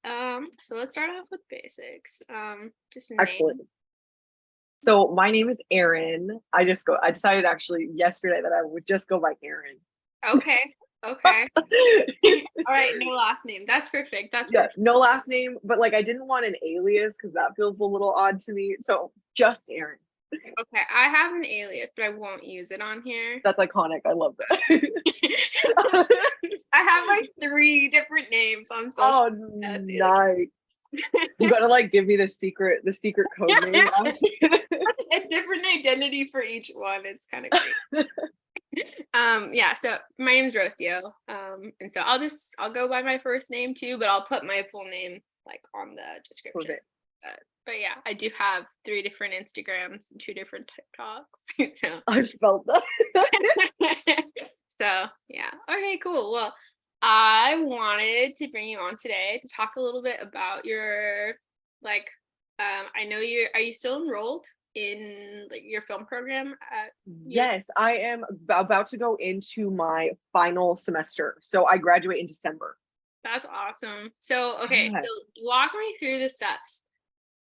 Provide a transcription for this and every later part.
right. So let's start off with basics. Just a name. Excellent. So my name is Eryn. I decided actually yesterday that I would just go by Eryn. Okay. Okay. All right, no last name. That's perfect. That's Yeah, perfect. no last name, but like I didn't want an alias because that feels a little odd to me. So just Eryn. Okay. I have an alias, but I won't use it on here. That's iconic. I love that. I have like three different names on social Oh, media. So nice. You gotta like give me the secret code name. a different identity for each one. It's kind of great. Yeah, so my name's Rocio. And so I'll go by my first name too, but I'll put my full name like on the description. Perfect. But yeah, I do have 3 different Instagrams and 2 different TikToks. So I felt that. so yeah. Okay, cool. Well, I wanted to bring you on today to talk a little bit about your like I know are you still enrolled in like your film program at Yes, I am about to go into my final semester. So I graduate in December. That's awesome. So, okay, Yeah. so walk me through the steps.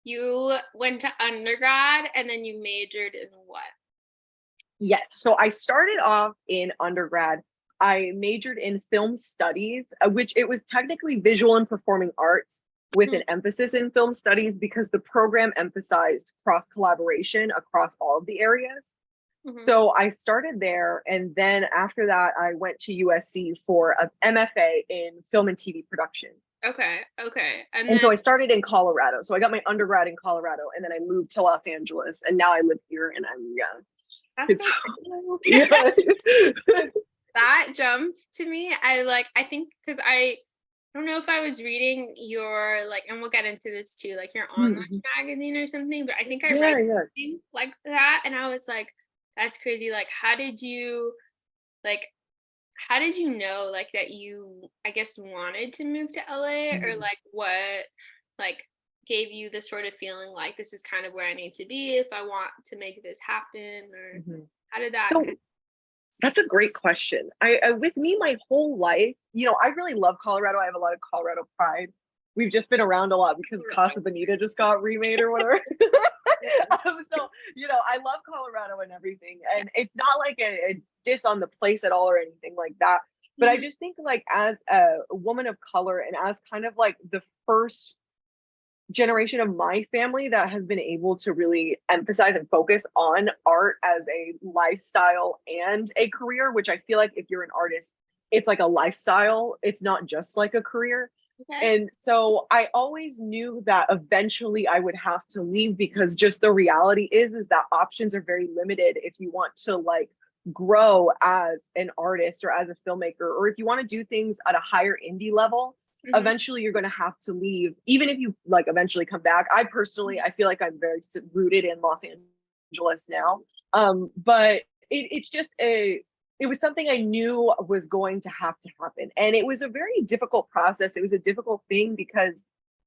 You went to undergrad and then you majored in what? Yes. So I started off in undergrad. I majored in film studies, which it was technically visual and performing arts with Mhm, an emphasis in film studies because the program emphasized cross collaboration across all of the areas. mhm. So I started there. And then after that, I went to USC for an MFA in film and TV production. Okay, okay. And And then so I started in Colorado. So I got my undergrad in Colorado and then I moved to Los Angeles and now I live here and I'm, yeah, that's it's, so cool. yeah. That jump to me, I think because I don't know if I was reading your like, and we'll get into this too, like your online Mhm. magazine or something, but I think I read Yeah, yeah. something like that and I was like, that's crazy. Like, like how did you know like that you I guess wanted to move to LA or Mhm. like what like gave you the sort of feeling like this is kind of where I need to be if I want to make this happen or Mhm. how did that So that's a great question. I with me my whole life, I really love Colorado. I have a lot of Colorado pride. We've just been around a lot because Casa Bonita just got remade or whatever. So, I love Colorado and everything. yeah. And it's not like a diss on the place at all or anything like that. But I Mhm. just think like as a woman of color and as kind of like the first generation of my family that has been able to really emphasize and focus on art as a lifestyle and a career, which I feel like if you're an artist, it's like a lifestyle. It's not just like a career. Okay. And so I always knew that eventually I would have to leave because just the reality is that options are very limited if you want to like grow as an artist or as a filmmaker, or if you want to do things at a higher indie level, Hmm. eventually you're going to have to leave even if you like eventually come back. I feel like I'm very rooted in Los Angeles now. But it's just it was something I knew was going to have to happen, and it was a very difficult process. It was a difficult thing because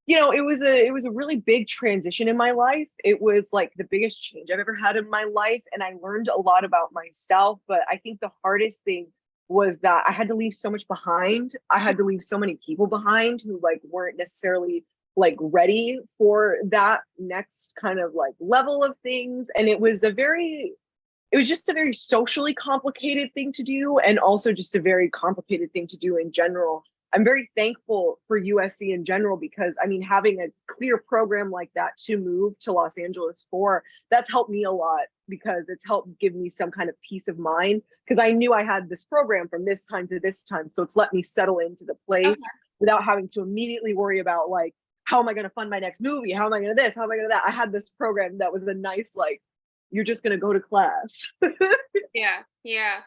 it was a really big transition in my life. It was like the biggest change I've ever had in my life, and I learned a lot about myself. But I think the hardest thing was that I had to leave so much behind. I had to leave so many people behind who like weren't necessarily like ready for that next kind of like level of things. And it was just a very socially complicated thing to do, and also just a very complicated thing to do in general. I'm very thankful for USC in general because I mean, having a clear program like that to move to Los Angeles for, that's helped me a lot because it's helped give me some kind of peace of mind because I knew I had this program from this time to this time. So it's let me settle into the place Okay. without having to immediately worry about like, how am I going to fund my next movie? How am I going to this? How am I going to that? I had this program that was a nice, like, you're just going to go to class. Yeah. Yeah.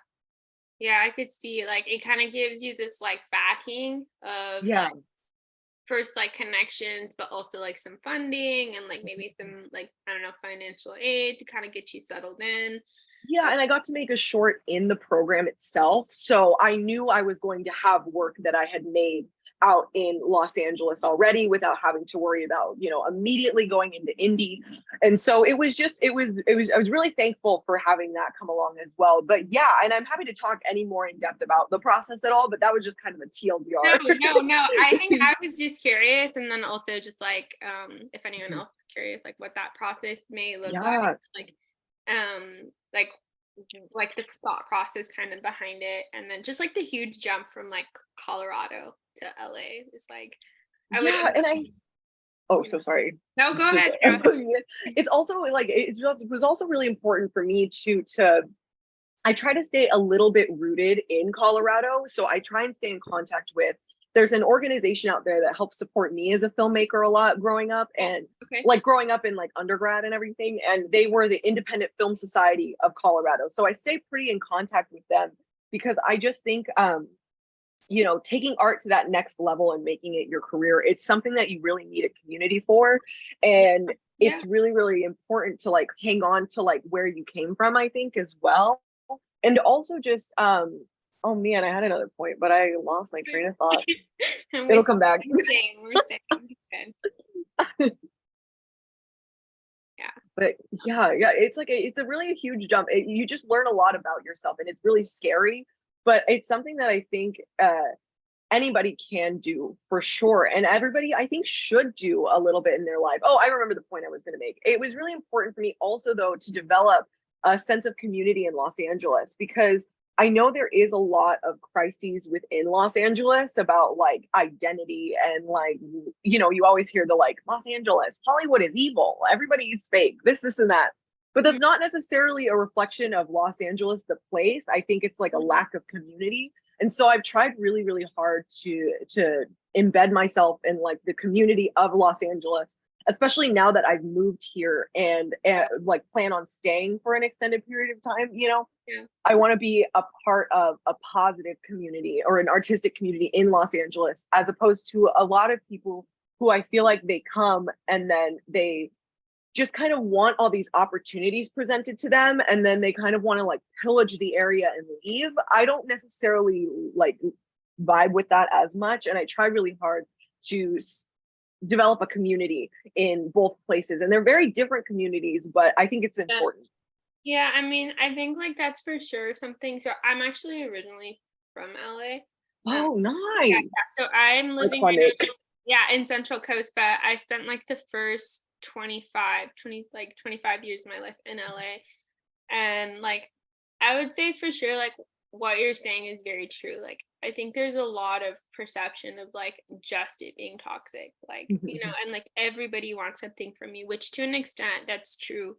Yeah, I could see like it kind of gives you this like backing of Yeah. like first like connections but also like some funding and like maybe some like I don't know financial aid to kind of get you settled in. Yeah, uh, and I got to make a short in the program itself. So I knew I was going to have work that I had made out in Los Angeles already without having to worry about, you know, immediately going into indie. And so it was just, I was really thankful for having that come along as well. But yeah, and I'm happy to talk any more in depth about the process at all, but that was just kind of a TLDR. No. I think I was just curious, and then also just like if anyone else is curious, like what that process may look like like the thought process kind of behind it, and then just like the huge jump from like Colorado to LA is like so sorry. No, go ahead. It's also like it was also really important for me to I try to stay a little bit rooted in Colorado. So I try and stay in contact with, there's an organization out there that helps support me as a filmmaker a lot growing up, and like growing up in like undergrad and everything. And they were the Independent Film Society of Colorado. So I stay pretty in contact with them because I just think, you know, taking art to that next level and making it your career, it's something that you really need a community for. And it's really, really important to like hang on to like where you came from, I think, as well. And also just, oh man, I had another point, but I lost my train of thought. It'll come back. We're staying. But yeah, it's like it's a really huge jump. You just learn a lot about yourself, and it's really scary, but it's something that I think anybody can do for sure. And everybody, I think, should do a little bit in their life. Oh, I remember the point I was going to make. It was really important for me also, though, to develop a sense of community in Los Angeles, because I know there is a lot of crises within Los Angeles about like identity and like, you know, you always hear the like Los Angeles, Hollywood is evil, everybody is fake, this and that. But that's not necessarily a reflection of Los Angeles, the place. I think it's like a lack of community. And so I've tried really, really hard to embed myself in like the community of Los Angeles, especially now that I've moved here and like plan on staying for an extended period of time, you know. I want to be a part of a positive community or an artistic community in Los Angeles, as opposed to a lot of people who I feel like they come and then they just kind of want all these opportunities presented to them, and then they kind of want to like pillage the area and leave. I don't necessarily like vibe with that as much, and I try really hard to develop a community in both places, and they're very different communities, but I think it's important. Yeah, I mean, I think like that's for sure something. So I'm actually originally from LA. Oh, nice. So I'm living in Central Coast, but I spent like the first 25 years of my life in LA. And like I would say for sure, like what you're saying is very true. Like I think there's a lot of perception of like just it being toxic, like, you know, and like everybody wants something from you, which to an extent that's true.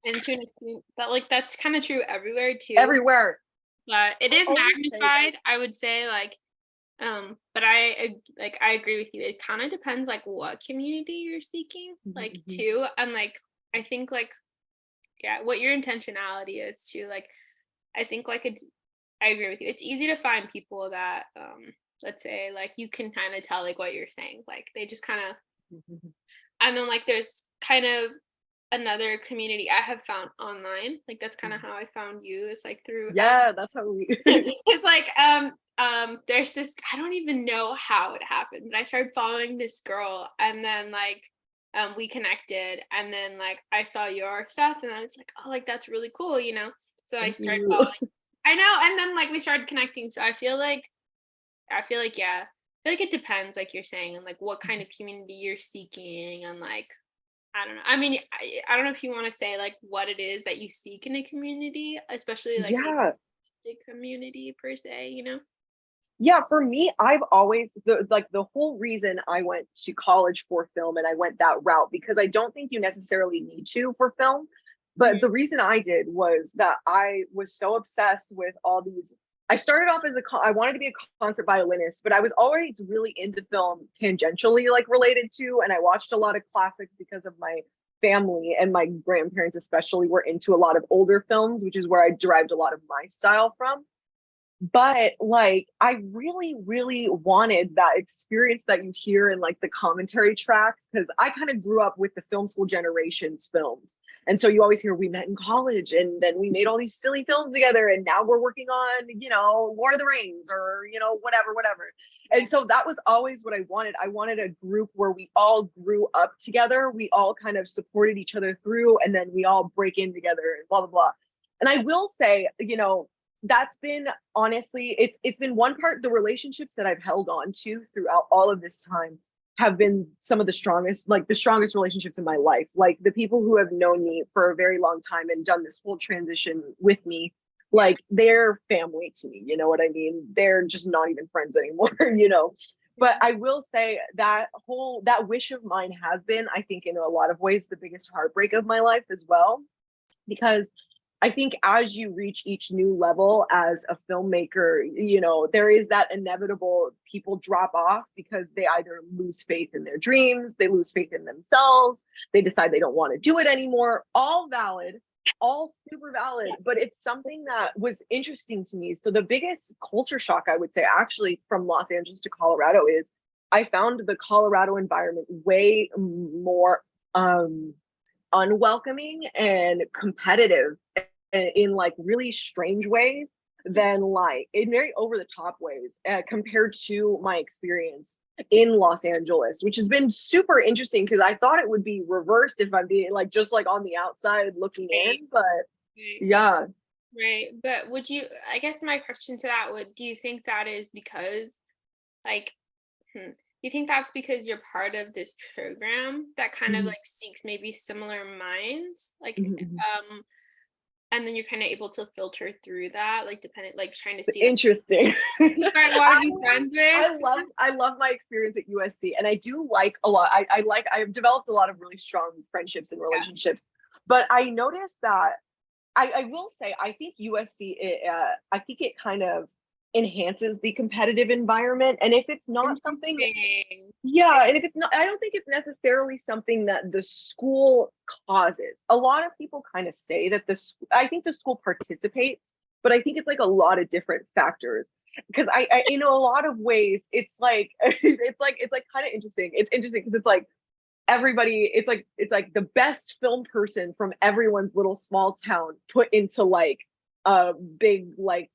And to an extent, but like that's kind of true everywhere too. Everywhere. But it is magnified, I would say, like but I agree with you. It kind of depends like what community you're seeking, like too. And like I think like what your intentionality is too. Like I think like I agree with you. It's easy to find people that let's say like you can kind of tell like what you're saying. Like they just kind of and then like there's kind of another community I have found online. Like that's kind of how I found you. It's like through that's how we it's like there's this, I don't even know how it happened, but I started following this girl, and then like we connected, and then like I saw your stuff, and I was like, oh, like that's really cool, you know. So I started following. I know, and then like we started connecting. So I feel like it depends, like you're saying, and like what kind of community you're seeking, and like I don't know. I mean, I don't know if you want to say like what it is that you seek in a community, especially like a community per se, you know? Yeah, for me, I've always the whole reason I went to college for film and I went that route, because I don't think you necessarily need to for film. But the reason I did was that I was so obsessed with all these. I started off as I wanted to be a concert violinist, but I was always really into film tangentially, like related to, and I watched a lot of classics because of my family, and my grandparents especially were into a lot of older films, which is where I derived a lot of my style from. But like, I really, really wanted that experience that you hear in like the commentary tracks, because I kind of grew up with the film school generations films. And so you always hear we met in college and then we made all these silly films together. And now we're working on, Lord of the Rings or, whatever, whatever. And so that was always what I wanted. I wanted a group where we all grew up together. We all kind of supported each other through, and then we all break in together and blah, blah, blah. And I will say, that's been, honestly, it's been one part. The relationships that I've held on to throughout all of this time have been some of the strongest relationships in my life. Like the people who have known me for a very long time and done this whole transition with me, like they're family to me. You know what I mean? They're just not even friends anymore. But I will say that wish of mine has been, I think, in a lot of ways, the biggest heartbreak of my life as well, because I think as you reach each new level as a filmmaker, there is that inevitable people drop off because they either lose faith in their dreams, they lose faith in themselves, they decide they don't want to do it anymore. All valid, all super valid, but it's something that was interesting to me. So the biggest culture shock, I would say, actually from Los Angeles to Colorado is I found the Colorado environment way more unwelcoming and competitive in like really strange ways than like in very over the top ways compared to my experience in Los Angeles, which has been super interesting because I thought it would be reversed if I'm being like just like on the outside looking in, but yeah. Right. But I guess my question to that do you think that is because like, do you think that's because you're part of this program that kind of like seeks maybe similar minds? Like, and then you're kind of able to filter through that, like depending, like trying to see interesting. I want to be friends with. I love my experience at USC, and I do like a lot. I've developed a lot of really strong friendships and relationships, but I noticed that I will say I think USC I think it kind of enhances the competitive environment, and if it's not something, and if it's not, I don't think it's necessarily something that the school causes. A lot of people kind of say that I think the school participates, but I think it's like a lot of different factors, because I in a lot of ways it's like it's like kind of interesting. It's interesting because it's like everybody, it's like the best film person from everyone's little small town put into like a big like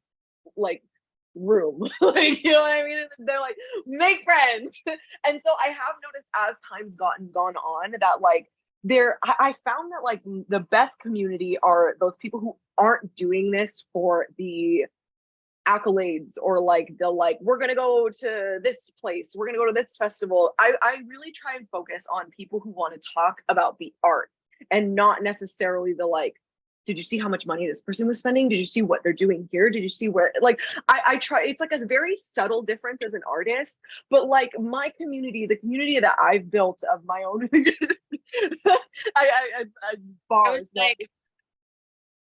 room. Like, you know what I mean? And they're like, make friends. And so I have noticed as time's gone on that like I found that like the best community are those people who aren't doing this for the accolades or like we're gonna go to this place, we're gonna go to this festival. I really try and focus on people who want to talk about the art and not necessarily the like, did you see how much money this person was spending? Did you see what they're doing here? Did you see where, like, I try, it's like a very subtle difference as an artist, but like my community, the community that I've built of my own, I bars, like,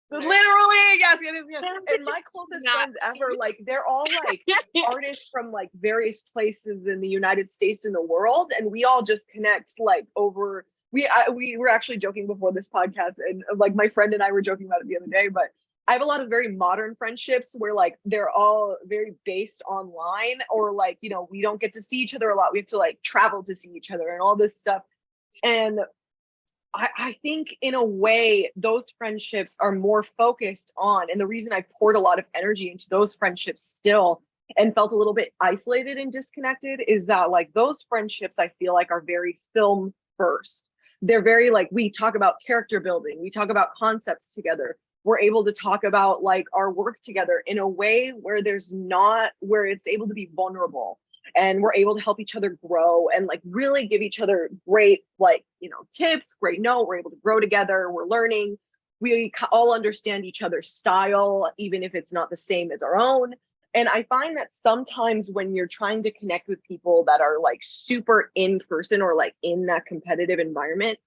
literally, yes. And my closest friends ever, like, they're all like artists from like various places in the United States and the world, and we all just connect like over. We were actually joking before this podcast, and like my friend and I were joking about it the other day, but I have a lot of very modern friendships where like they're all very based online, or like, we don't get to see each other a lot. We have to like travel to see each other and all this stuff. And I think in a way those friendships are more focused on, and the reason I poured a lot of energy into those friendships still and felt a little bit isolated and disconnected is that like those friendships I feel like are very film first. They're very like, we talk about character building, we talk about concepts together, we're able to talk about like our work together in a way where where it's able to be vulnerable, and we're able to help each other grow and like really give each other great like tips, we're able to grow together, we're learning, we all understand each other's style even if it's not the same as our own. And I find that sometimes when you're trying to connect with people that are like super in person or like in that competitive environment,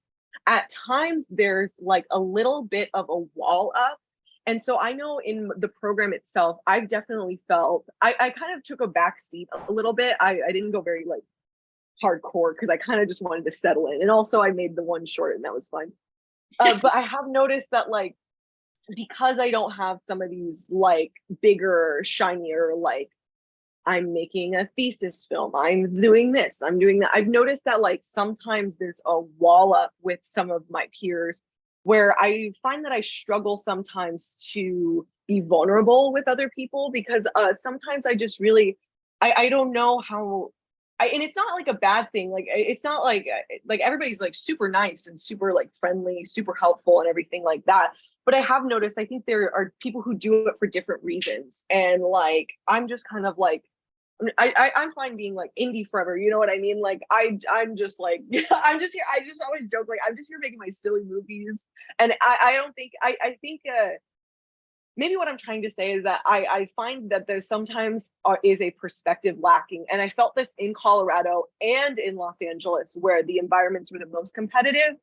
at times there's like a little bit of a wall up. And so I know in the program itself, I've definitely felt, I kind of took a back seat a little bit. I didn't go very like hardcore because I kind of just wanted to settle in. And also I made the one short and that was fun. But I have noticed that like because I don't have some of these like bigger, shinier, like I'm making a thesis film, I'm doing this, I'm doing that. I've noticed that like sometimes there's a wall up with some of my peers where I find that I struggle sometimes to be vulnerable with other people because sometimes I just really, I don't know how. And it's not like a bad thing. Like it's not like everybody's like super nice and super like friendly, super helpful and everything like that. But I have noticed I think there are people who do it for different reasons, and like I'm just kind of like I'm fine being like indie forever. You know what I mean? Like I'm just like I'm just here. I just always joke like I'm just here making my silly movies, and I don't think I think maybe what I'm trying to say is that I find that there sometimes is a perspective lacking, and I felt this in Colorado and in Los Angeles where the environments were the most competitive.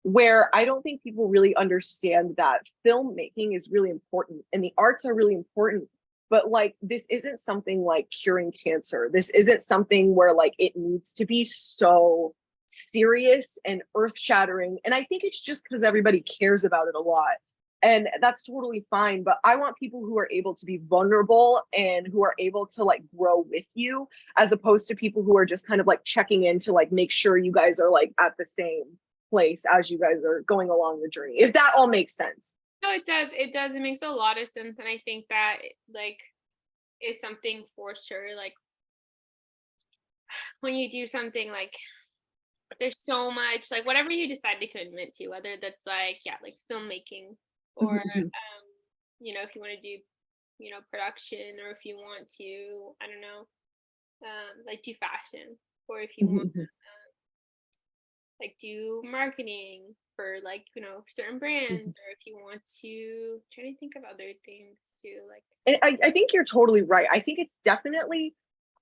Where I don't think people really understand that filmmaking is really important and the arts are really important, but like this isn't something like curing cancer. This isn't something where like it needs to be so serious and earth-shattering. And I think it's just because everybody cares about it a lot. And that's totally fine. But I want people who are able to be vulnerable and who are able to like grow with you, as opposed to people who are just kind of like checking in to like make sure you guys are like at the same place as you guys are going along the journey. If that all makes sense. No, it does. It does. It makes a lot of sense. And I think that like is something for sure. Like when you do something like there's so much like whatever you decide to commit to, whether that's like yeah, like filmmaking or you know, if you want to do, you know, production or if you want to, I don't know, like do fashion or if you want like do marketing for like, you know, certain brands or if you want to try to think of other things too, like And I think you're totally right. I think it's definitely,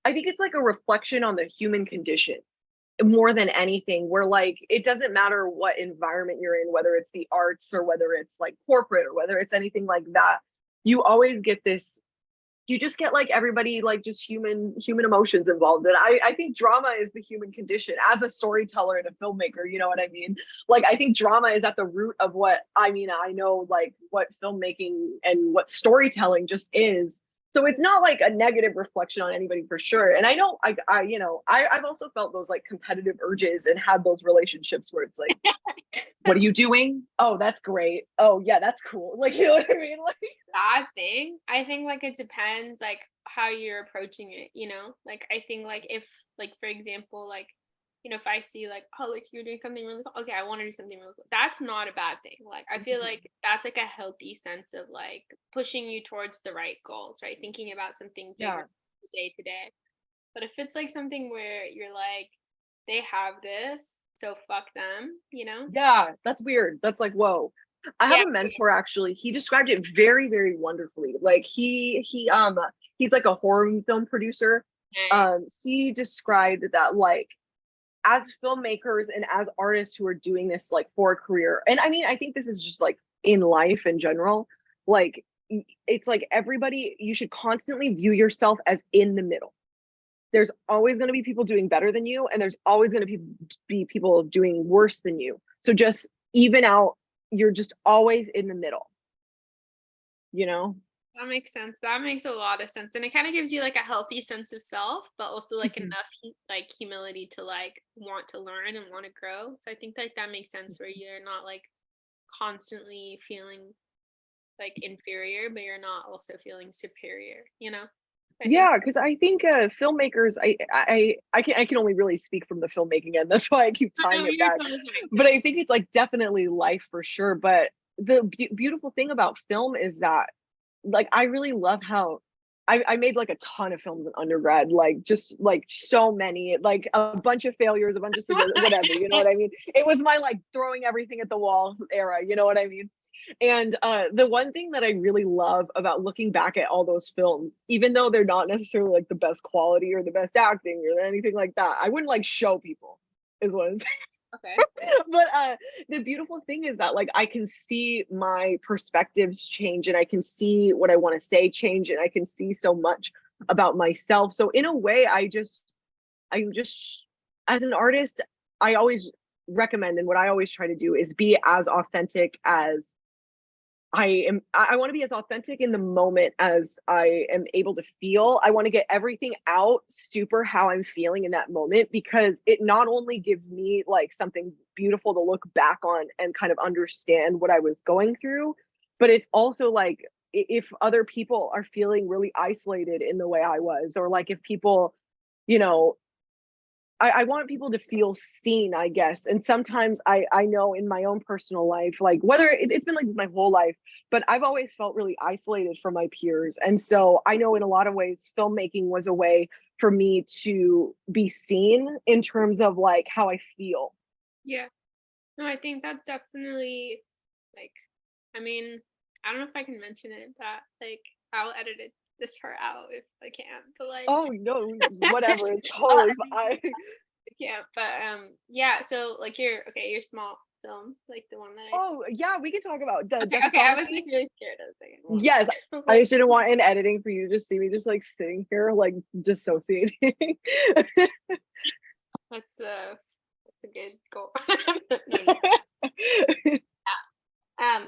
I think it's like a reflection on the human condition more than anything, where like it doesn't matter what environment you're in, whether it's the arts or whether it's like corporate or whether it's anything like that. You always get this, you just get like everybody like just human emotions involved. And I think drama is the human condition as a storyteller and a filmmaker, you know what I mean? Like I think drama is at the root of what I mean. I know like what filmmaking and what storytelling just is. So it's not like a negative reflection on anybody for sure. And I know I you know, I've also felt those like competitive urges and had those relationships where it's like, what are you doing? Oh, that's great. Oh yeah, that's cool. Like, you know what I mean? Like that thing. I think like it depends like how you're approaching it, you know? Like I think like if like for example, like you know, if I see like, oh, like you're doing something really cool, okay, I want to do something really cool. That's not a bad thing. Like I feel like that's like a healthy sense of like pushing you towards the right goals, right? Thinking about something yeah. bigger day to day. But if it's like something where you're like, they have this, so fuck them, you know? Yeah, that's weird. That's like, whoa. I have Yeah. a mentor actually. He described it very, very wonderfully. Like he's like a horror film producer. Nice. He described that like as filmmakers and as artists who are doing this like for a career. And I mean, I think this is just like in life in general. Like it's like everybody, you should constantly view yourself as in the middle. There's always going to be people doing better than you, and there's always going to be people doing worse than you. So just even out, you're just always in the middle, you know? That makes sense. That makes a lot of sense. And it kind of gives you like a healthy sense of self, but also like enough like humility to like want to learn and want to grow. So I think like that makes sense where you're not like constantly feeling like inferior, but you're not also feeling superior, you know? I think Yeah, because I think filmmakers, I can only really speak from the filmmaking end. That's why I keep I tying know it you're back. totally fine. But I think it's like definitely life for sure. But the beautiful thing about film is that like I really love how I made like a ton of films in undergrad, like just like so many, like a bunch of failures, a bunch of success, whatever, you know what I mean? It was my like throwing everything at the wall era, you know what I mean? And the one thing that I really love about looking back at all those films, even though they're not necessarily like the best quality or the best acting or anything like that, I wouldn't like show people, is what I'm saying. Okay. But the beautiful thing is that like I can see my perspectives change and I can see what I want to say change and I can see so much about myself. So in a way, I'm just as an artist, I always recommend and what I always try to do is be as authentic as I want to be as authentic in the moment as I am able to feel. I want to get everything out super how I'm feeling in that moment, because it not only gives me like something beautiful to look back on and kind of understand what I was going through, but it's also like if other people are feeling really isolated in the way I was, or like if people, you know, I want people to feel seen, I guess. And sometimes I know in my own personal life, like whether it's been like my whole life, but I've always felt really isolated from my peers. And so I know in a lot of ways, filmmaking was a way for me to be seen in terms of like how I feel. Yeah. No, I think that's definitely like, I mean, I don't know if I can mention it, but like I'll edit it this part out if I can. But like Oh no, whatever, it's I'll totally edit fine. I can't. But yeah, so like your small film, like the one that I Oh yeah, we can talk about the okay, Death of okay. I was like Socrates. really scared. I was like, I won't. Yes, I was I like, just didn't want in editing for you to just see me just like sitting here like dissociating. that's a good goal. No, no.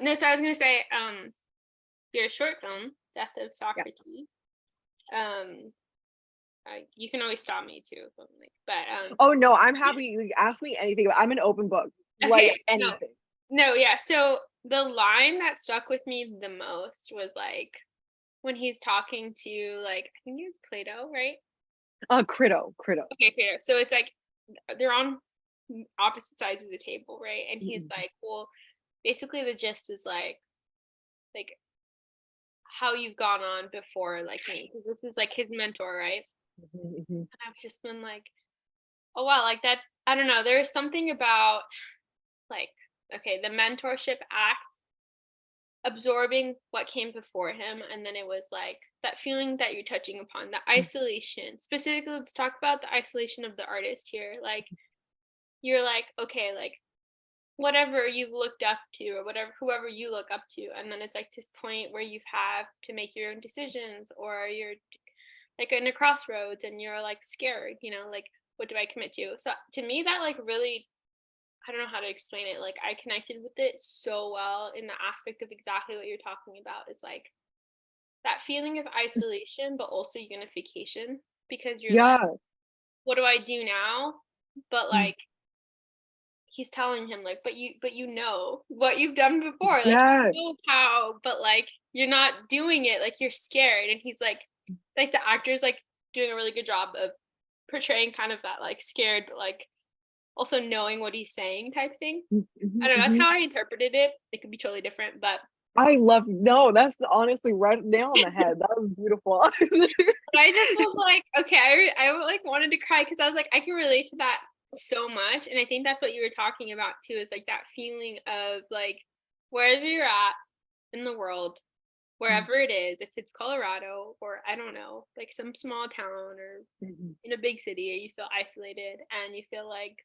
No, so I was gonna say, your short film, Death of Yeah. Socrates. Um, you can always stop me too, if I'm like, but Oh no, I'm happy. Like, ask me anything. I'm an open book. Like okay, no, anything. no, yeah. So the line that stuck with me the most was like when he's talking to like I think it was Plato, right? Crito. Okay, Plato. So it's like they're on opposite sides of the table, right? And he's Mhm, like, well, basically the gist is like how you've gone on before like me, because this is like his mentor, right? mhm, mhm. And I've just been like, oh wow, like that. I don't know. There's something about like okay, the mentorship act absorbing what came before him, and then it was like that feeling that you're touching upon, the isolation. Specifically, let's talk about the isolation of the artist here. Like you're like okay, like whatever you've looked up to or whatever whoever you look up to, and then it's like this point where you have to make your own decisions, or you're like in a crossroads and you're like scared, like what do I commit to? So to me that like really, I don't know how to explain it, like I connected with it so well in the aspect of exactly what you're talking about, is like that feeling of isolation but also unification, because you're like Yeah. what do I do now, but Mm, like he's telling him like but you know what you've done before, like yeah. you know how, but like you're not doing it, like you're scared. And he's like the actor's like doing a really good job of portraying kind of that like scared but like also knowing what he's saying type thing. Mhm, I don't know, that's mhm. how I interpreted it. It could be totally different, but I love no, that's honestly right nail on the head. That was beautiful. I just was like, okay, I like wanted to cry because I was like, I can relate to that so much. And I think that's what you were talking about too, is like that feeling of like wherever you're at in the world, wherever it is, if it's Colorado or I don't know, like some small town or Mhm. in a big city, you feel isolated and you feel like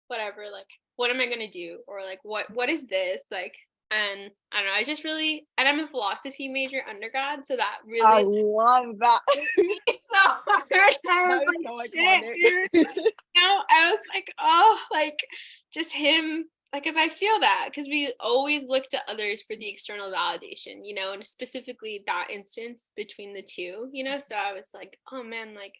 whatever, like what am I gonna do? Or like what is this? Like, and I don't know, I just really, and I'm a philosophy major undergrad, so that I really love that. it's so hard. I was That is like, so shit, dude. iconic. I was like, oh, like just him, like, cause I feel that, cause we always look to others for the external validation, and specifically that instance between the two, So I was like, oh man, like,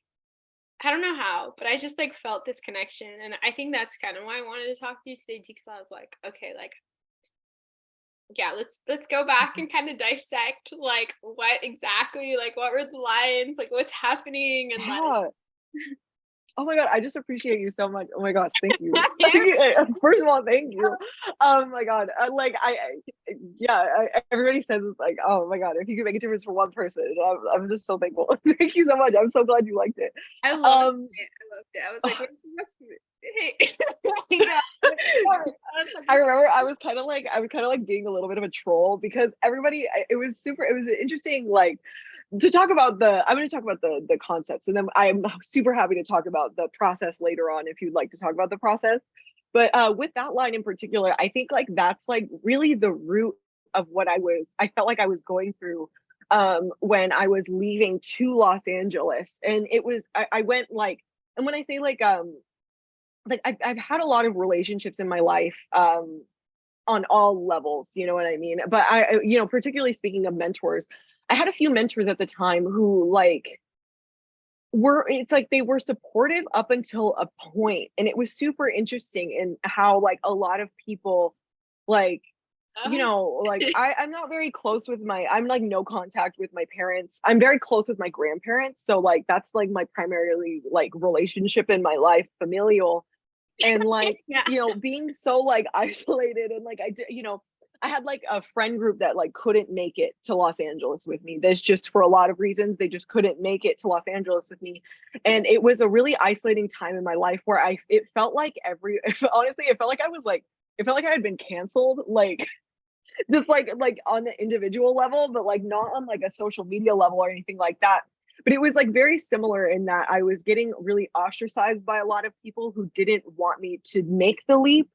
I don't know how, but I just like felt this connection, and I think that's kind of why I wanted to talk to you today too, because I was like, okay, like, yeah, let's go back and kind of dissect like what exactly, like what were the lines, like what's happening, and like Yeah. Oh my God, I just appreciate you so much. Oh my gosh, thank you. yeah. First of all, thank you. Oh my God, like yeah, everybody says it's like, oh my God, if you could make a difference for one person, I'm just so thankful. Thank you so much. I'm so glad you liked it. I loved Um, it. I loved it. I was like, where's the rest of it? Hey. Yeah. I was like, I remember I was kind of like being a little bit of a troll because everybody, it was interesting, like to talk about I'm going to talk about the concepts, and then I'm super happy to talk about the process later on if you'd like to talk about the process. But with that line in particular, I think like that's like really the root of what I felt like I was going through when I was leaving to Los Angeles. And it was I went like, and when I say like I've had a lot of relationships in my life, on all levels, you know what I mean? But particularly speaking of mentors, I had a few mentors at the time who like it's like they were supportive up until a point, and it was super interesting in how like a lot of people like like I'm not very close with I'm like no contact with my parents. I'm very close with my grandparents, so like that's like my primarily like relationship in my life, familial. And like Yeah. being so like isolated, and like I did, I had like a friend group that like couldn't make it to Los Angeles with me. There's just for a lot of reasons they just couldn't make it to Los Angeles with me, and it was a really isolating time in my life where it felt like honestly it felt like I had been canceled, like just like on the individual level, but like not on like a social media level or anything like that. But it was like very similar in that I was getting really ostracized by a lot of people who didn't want me to make the leap.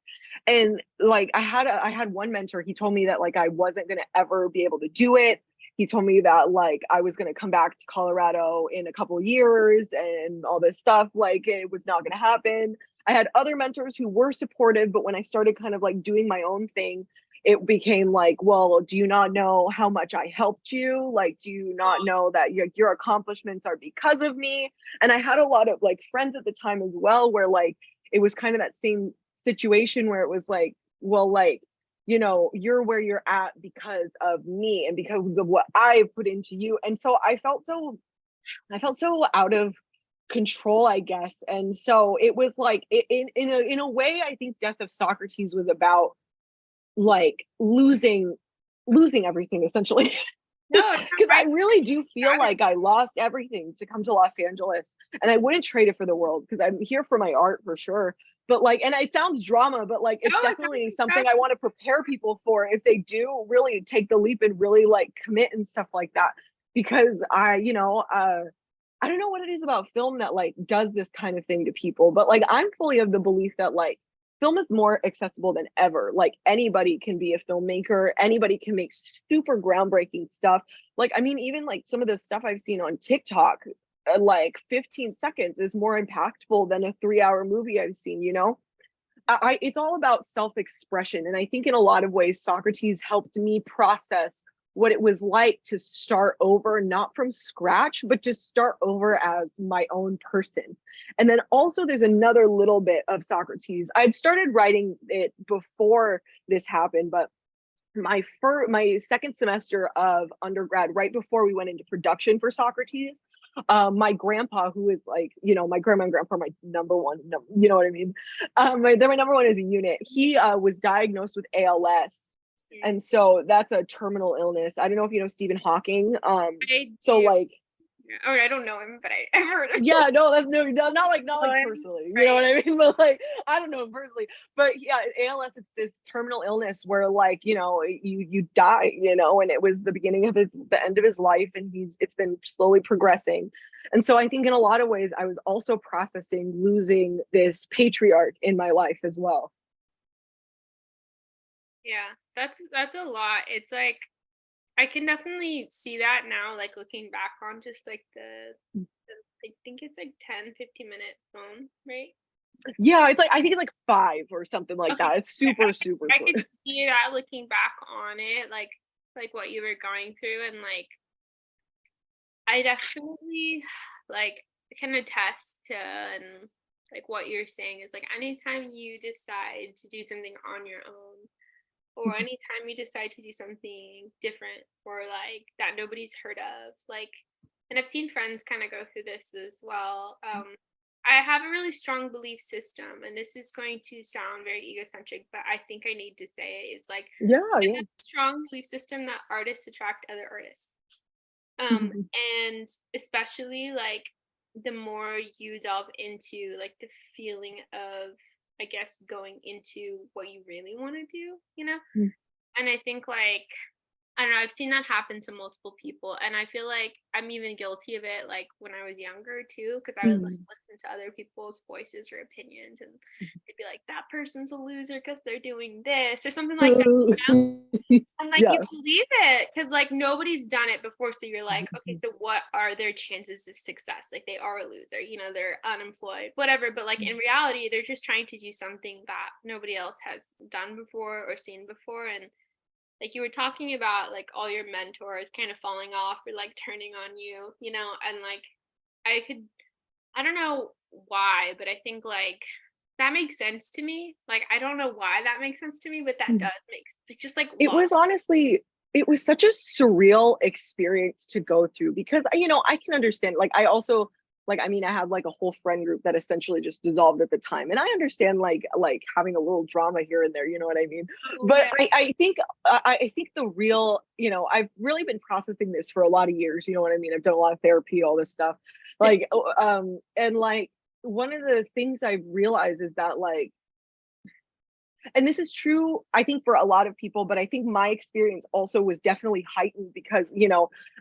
And like I had one mentor, he told me that like I wasn't going to ever be able to do it. He told me that like I was going to come back to Colorado in a couple of years and all this stuff, like it was not going to happen. I had other mentors who were supportive, but when I started kind of like doing my own thing, it became like, well, do you not know how much I helped you? Like, do you not know that your accomplishments are because of me? And I had a lot of like friends at the time as well, where like it was kind of that same situation where it was like, well, like, you're where you're at because of me and because of what I put into you. And so I felt so out of control, I guess. And so it was like in a way, I think Death of Socrates was about like losing everything essentially. No, Because I really do feel like I lost everything to come to Los Angeles, and I wouldn't trade it for the world because I'm here for my art for sure. But like, and it sounds drama, but like it's definitely something I want to prepare people for if they do really take the leap and really like commit and stuff like that. Because I don't know what it is about film that like does this kind of thing to people, but like I'm fully of the belief that like film is more accessible than ever. Like anybody can be a filmmaker, anybody can make super groundbreaking stuff. Like, I mean, even like some of the stuff I've seen on TikTok, like 15 seconds is more impactful than a 3-hour movie I've seen, it's all about self-expression. And I think in a lot of ways, Socrates helped me process what it was like to start over, not from scratch, but to start over as my own person. And then also there's another little bit of Socrates. I'd started writing it before this happened, but my second semester of undergrad, right before we went into production for Socrates, my grandpa, who is like, my grandma and grandpa are my number one, you know what I mean? They're my number one as a unit. He was diagnosed with ALS. And so that's a terminal illness. I don't know if you know Stephen Hawking. So like, or I don't know him, but I've heard of him. Yeah, no, that's not like personally, you know what I mean? But like, I don't know him personally, but yeah, ALS, it's this terminal illness where like, you die, and it was the beginning of the end of his life, and it's been slowly progressing. And so I think in a lot of ways, I was also processing losing this patriarch in my life as well. Yeah, that's a lot. It's like I can definitely see that now, like looking back on just like I think it's like 10-15 minute phone, right? Yeah, it's like I think it's like 5 or something like that. It's super super I short. could see that looking back on it, like what you were going through, and like I definitely like can attest to, and like what you're saying is like anytime you decide to do something on your own, or anytime you decide to do something different or like that nobody's heard of, like, and I've seen friends kind of go through this as well. I have a really strong belief system, and this is going to sound very egocentric, but I think I need to say it is like Yeah, I yeah. have a strong belief system that artists attract other artists. And especially like the more you delve into like the feeling of, I guess, going into what you really want to do, Mm. And I think like I don't know, I've seen that happen to multiple people, and I feel like I'm even guilty of it, like, when I was younger too, because I would, like, Mm. listen to other people's voices or opinions, and they'd be like, "That person's a loser because 'cause they're doing this," or something like that, you know? And, like, you Yeah. believe it because, like, nobody's done it before, so you're like, "Okay, so what are their chances of success?" Like, they are a loser, you know, they're unemployed, whatever, but, like, in reality, they're just trying to do something that nobody else has done before or seen before, and, like, you were talking about, like, all your mentors kind of falling off or, like, turning on you, you know, and, like, I could I don't know why, but I think, like, that makes sense to me. Like, I don't know why that makes sense to me, but that does make sense. Just, like, It was honestly, it was such a surreal experience to go through because, I can understand, like, I also, like, I mean, I had like a whole friend group that essentially just dissolved at the time. And I understand like having a little drama here and there, you know what I mean? But yeah. I think the real, I've really been processing this for a lot of years, you know what I mean? I've done a lot of therapy, all this stuff. Like, and like one of the things I've realized is that like, and this is true, I think, for a lot of people, but I think my experience also was definitely heightened because,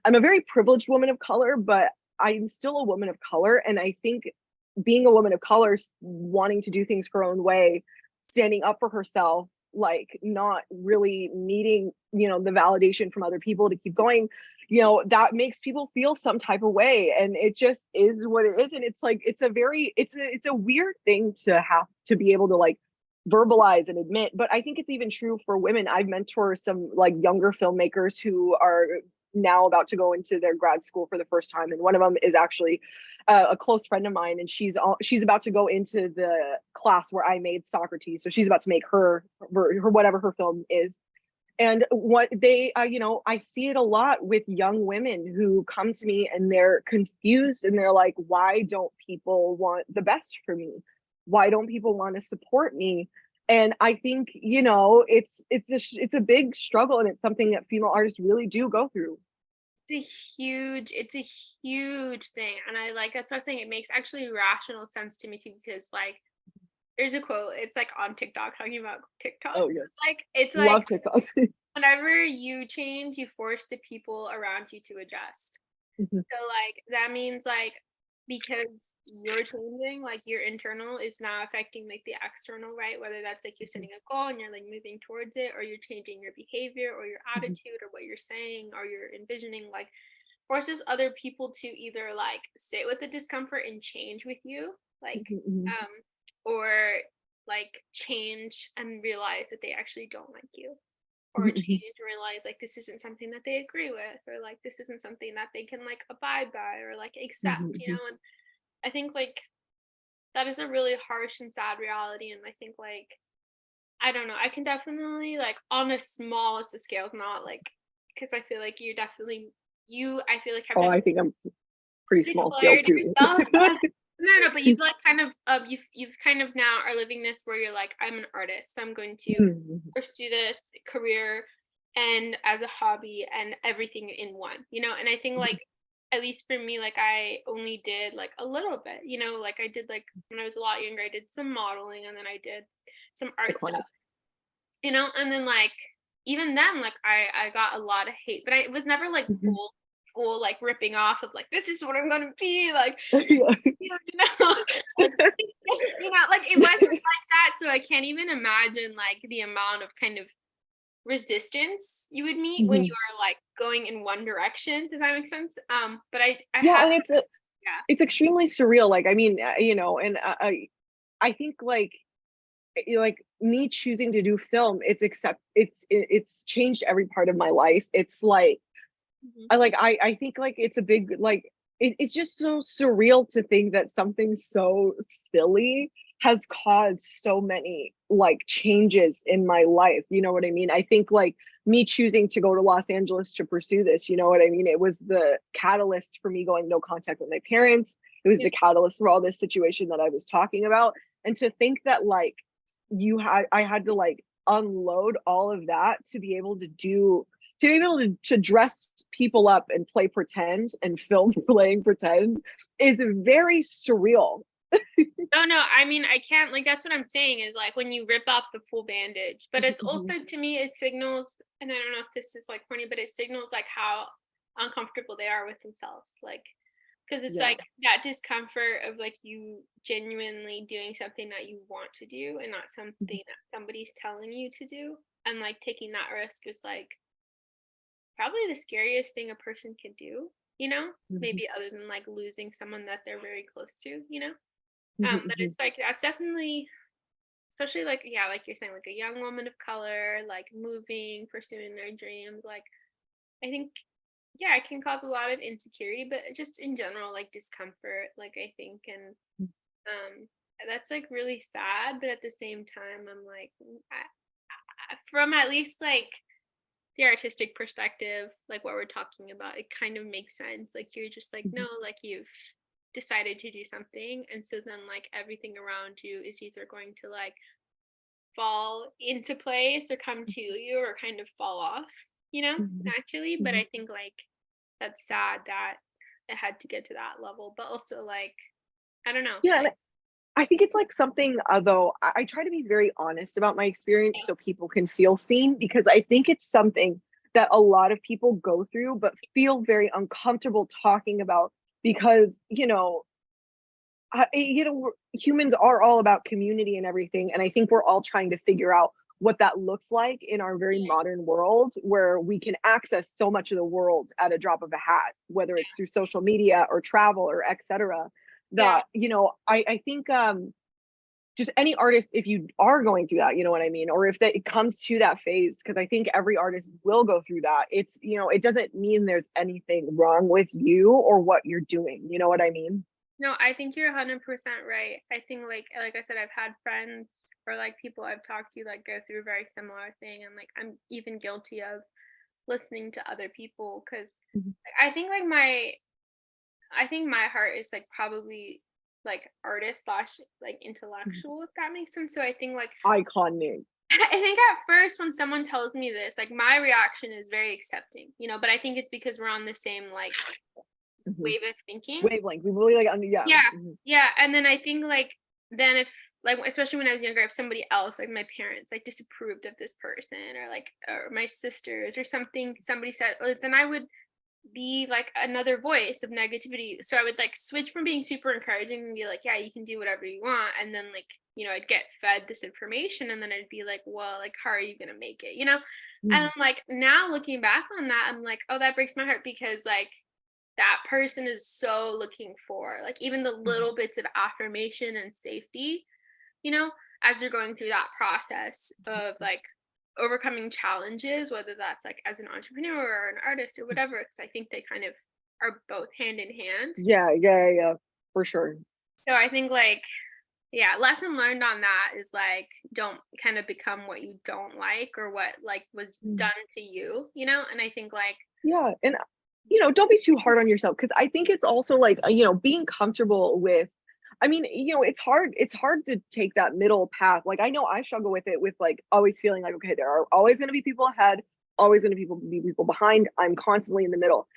I'm a very privileged woman of color, but I'm still a woman of color. And I think being a woman of color, wanting to do things her own way, standing up for herself, like not really needing, the validation from other people to keep going, that makes people feel some type of way. And it just is what it is. And it's like, it's a weird thing to have to be able to like verbalize and admit. But I think it's even true for women. I've mentored some like younger filmmakers who are now about to go into their grad school for the first time, and one of them is actually a close friend of mine, and she's about to go into the class where I made Socrates, so she's about to make her whatever her film is. And what they I see it a lot with young women who come to me and they're confused and they're like, why don't people want the best for me? Why don't people want to support me? And I think, it's a big struggle, and it's something that female artists really do go through. It's a huge thing. And I like that's what I was saying. It makes actually rational sense to me too, because like there's a quote, it's like on TikTok talking about TikTok. Oh yeah, Like it's like love TikTok. whenever you change, you force the people around you to adjust. Mhm, So like that means like because you're changing, like your internal is now affecting like the external, right? Whether that's like you're setting a goal and you're like moving towards it, or you're changing your behavior or your mhm, attitude or what you're saying or you're envisioning, like forces other people to either like sit with the discomfort and change with you, like mhm, mhm, um or like change and realize that they actually don't like you, or mhm, mhm, change and realize like this isn't something that they agree with, or like this isn't something that they can like abide by or like accept, mhm, you mhm. know. And I think like that is a really harsh and sad reality. And I think like I don't know, I can definitely like on a smallest of scales, not like because I feel like you're definitely I feel like have Oh, definitely I think I'm pretty small scale declared too. yourself. No, but you've like kind of you've kind of now are living this where you're like, I'm an artist, I'm going to Mhm, pursue this career and as a hobby and everything in one, you know. And I think mhm. like at least for me, like I only did like a little bit, you know, like I did like when I was a lot younger, I did some modeling and then I did some art stuff, Iconic. you know. And then like even then like I got a lot of hate, but I was never like Mhm. full like ripping off of like this is what I'm gonna be like, Yeah. you know. Like, you know, like it wasn't like that, so I can't even imagine like the amount of kind of resistance you would meet when you Mhm. are like going in one direction. Does that make sense? But I Yeah, have, and yeah. it's extremely surreal. Like, I mean, and I think like like me choosing to do film, it's changed every part of my life. It's like Mhm. I think like it's a big like it's just so surreal to think that something so silly has caused so many like changes in my life. You know what I mean? I think like me choosing to go to Los Angeles to pursue this, you know what I mean? It was the catalyst for me going no contact with my parents. It was Yeah. the catalyst for all this situation that I was talking about. And to think that like I had to like unload all of that to be able to be able to dress people up and play pretend and film playing pretend is very surreal. Oh no, I mean I can't, like that's what I'm saying is like when you rip off the full bandage, but it's also to me it signals, and I don't know if this is like corny, but it signals like how uncomfortable they are with themselves, like because it's Yeah. like that discomfort of like you genuinely doing something that you want to do and not something that somebody's telling you to do, and like taking that risk is like probably the scariest thing a person can do, you know, Mhm. maybe other than like losing someone that they're very close to, you know. Mhm, But mhm. it's like that's definitely, especially like yeah, like you're saying, like a young woman of color, like moving, pursuing their dreams. Like I think, yeah, it can cause a lot of insecurity, but just in general, like discomfort. Like I think, and um, that's like really sad. But at the same time, I'm like, from at least like the artistic perspective, like what we're talking about, it kind of makes sense. Like you're just like, no, Mhm. like you've decided to do something, and so then like everything around you is either going to like fall into place or come to you or kind of fall off, you know, Mhm. naturally. But Mhm. I think like that's sad that it had to get to that level. But also like I don't know, Yeah, and like I think it's like something, though, I try to be very honest about my experience so people can feel seen, because I think it's something that a lot of people go through but feel very uncomfortable talking about because, humans are all about community and everything. And I think we're all trying to figure out what that looks like in our very yeah, modern world where we can access so much of the world at a drop of a hat, whether it's through social media or travel or etc. yeah, That, I think just any artist, if you are going through that, you know what I mean, or if that it comes to that phase, because I think every artist will go through that. It's, it doesn't mean there's anything wrong with you or what you're doing. You know what I mean? no, I think you're 100% right. I think like I said, I've had friends or like people I've talked to like go through a very similar thing, and like I'm even guilty of listening to other people because Mhm. I think like my heart is like probably like artist slash like Mhm. intellectual, if that makes sense. So I think like Iconic. I think at first when someone tells me this, like my reaction is very accepting, you know, but I think it's because we're on the same like Mhm. wave of thinking. Wavelength. We really like, yeah. Yeah. Mhm. Yeah. And then I think like then if like especially when I was younger, if somebody else, like my parents, like disapproved of this person or my sisters or something somebody said, then I would be like another voice of negativity. So I would like switch from being super encouraging and be like, yeah, you can do whatever you want. And then like, I'd get fed this information and then I'd be like, well, like, how are you going to make it? And Mhm. I'm like, now looking back on that, I'm like, oh, that breaks my heart because like that person is so looking for like even the Mhm. little bits of affirmation and safety, you know, as they're going through that process of like overcoming challenges, whether that's like as an entrepreneur or an artist or whatever, because I think they kind of are both hand in hand. Yeah, yeah, yeah, for sure. So I think like, yeah, lesson learned on that is like, don't kind of become what you don't like or what like was done Mhm. to you, you know? And I think like, Yeah, and don't be too hard on yourself, because I think it's also like, being comfortable with. I mean, it's hard. It's hard to take that middle path. Like I know I struggle with it, with like always feeling like, okay, there are always going to be people ahead, always going to be people behind. I'm constantly in the middle.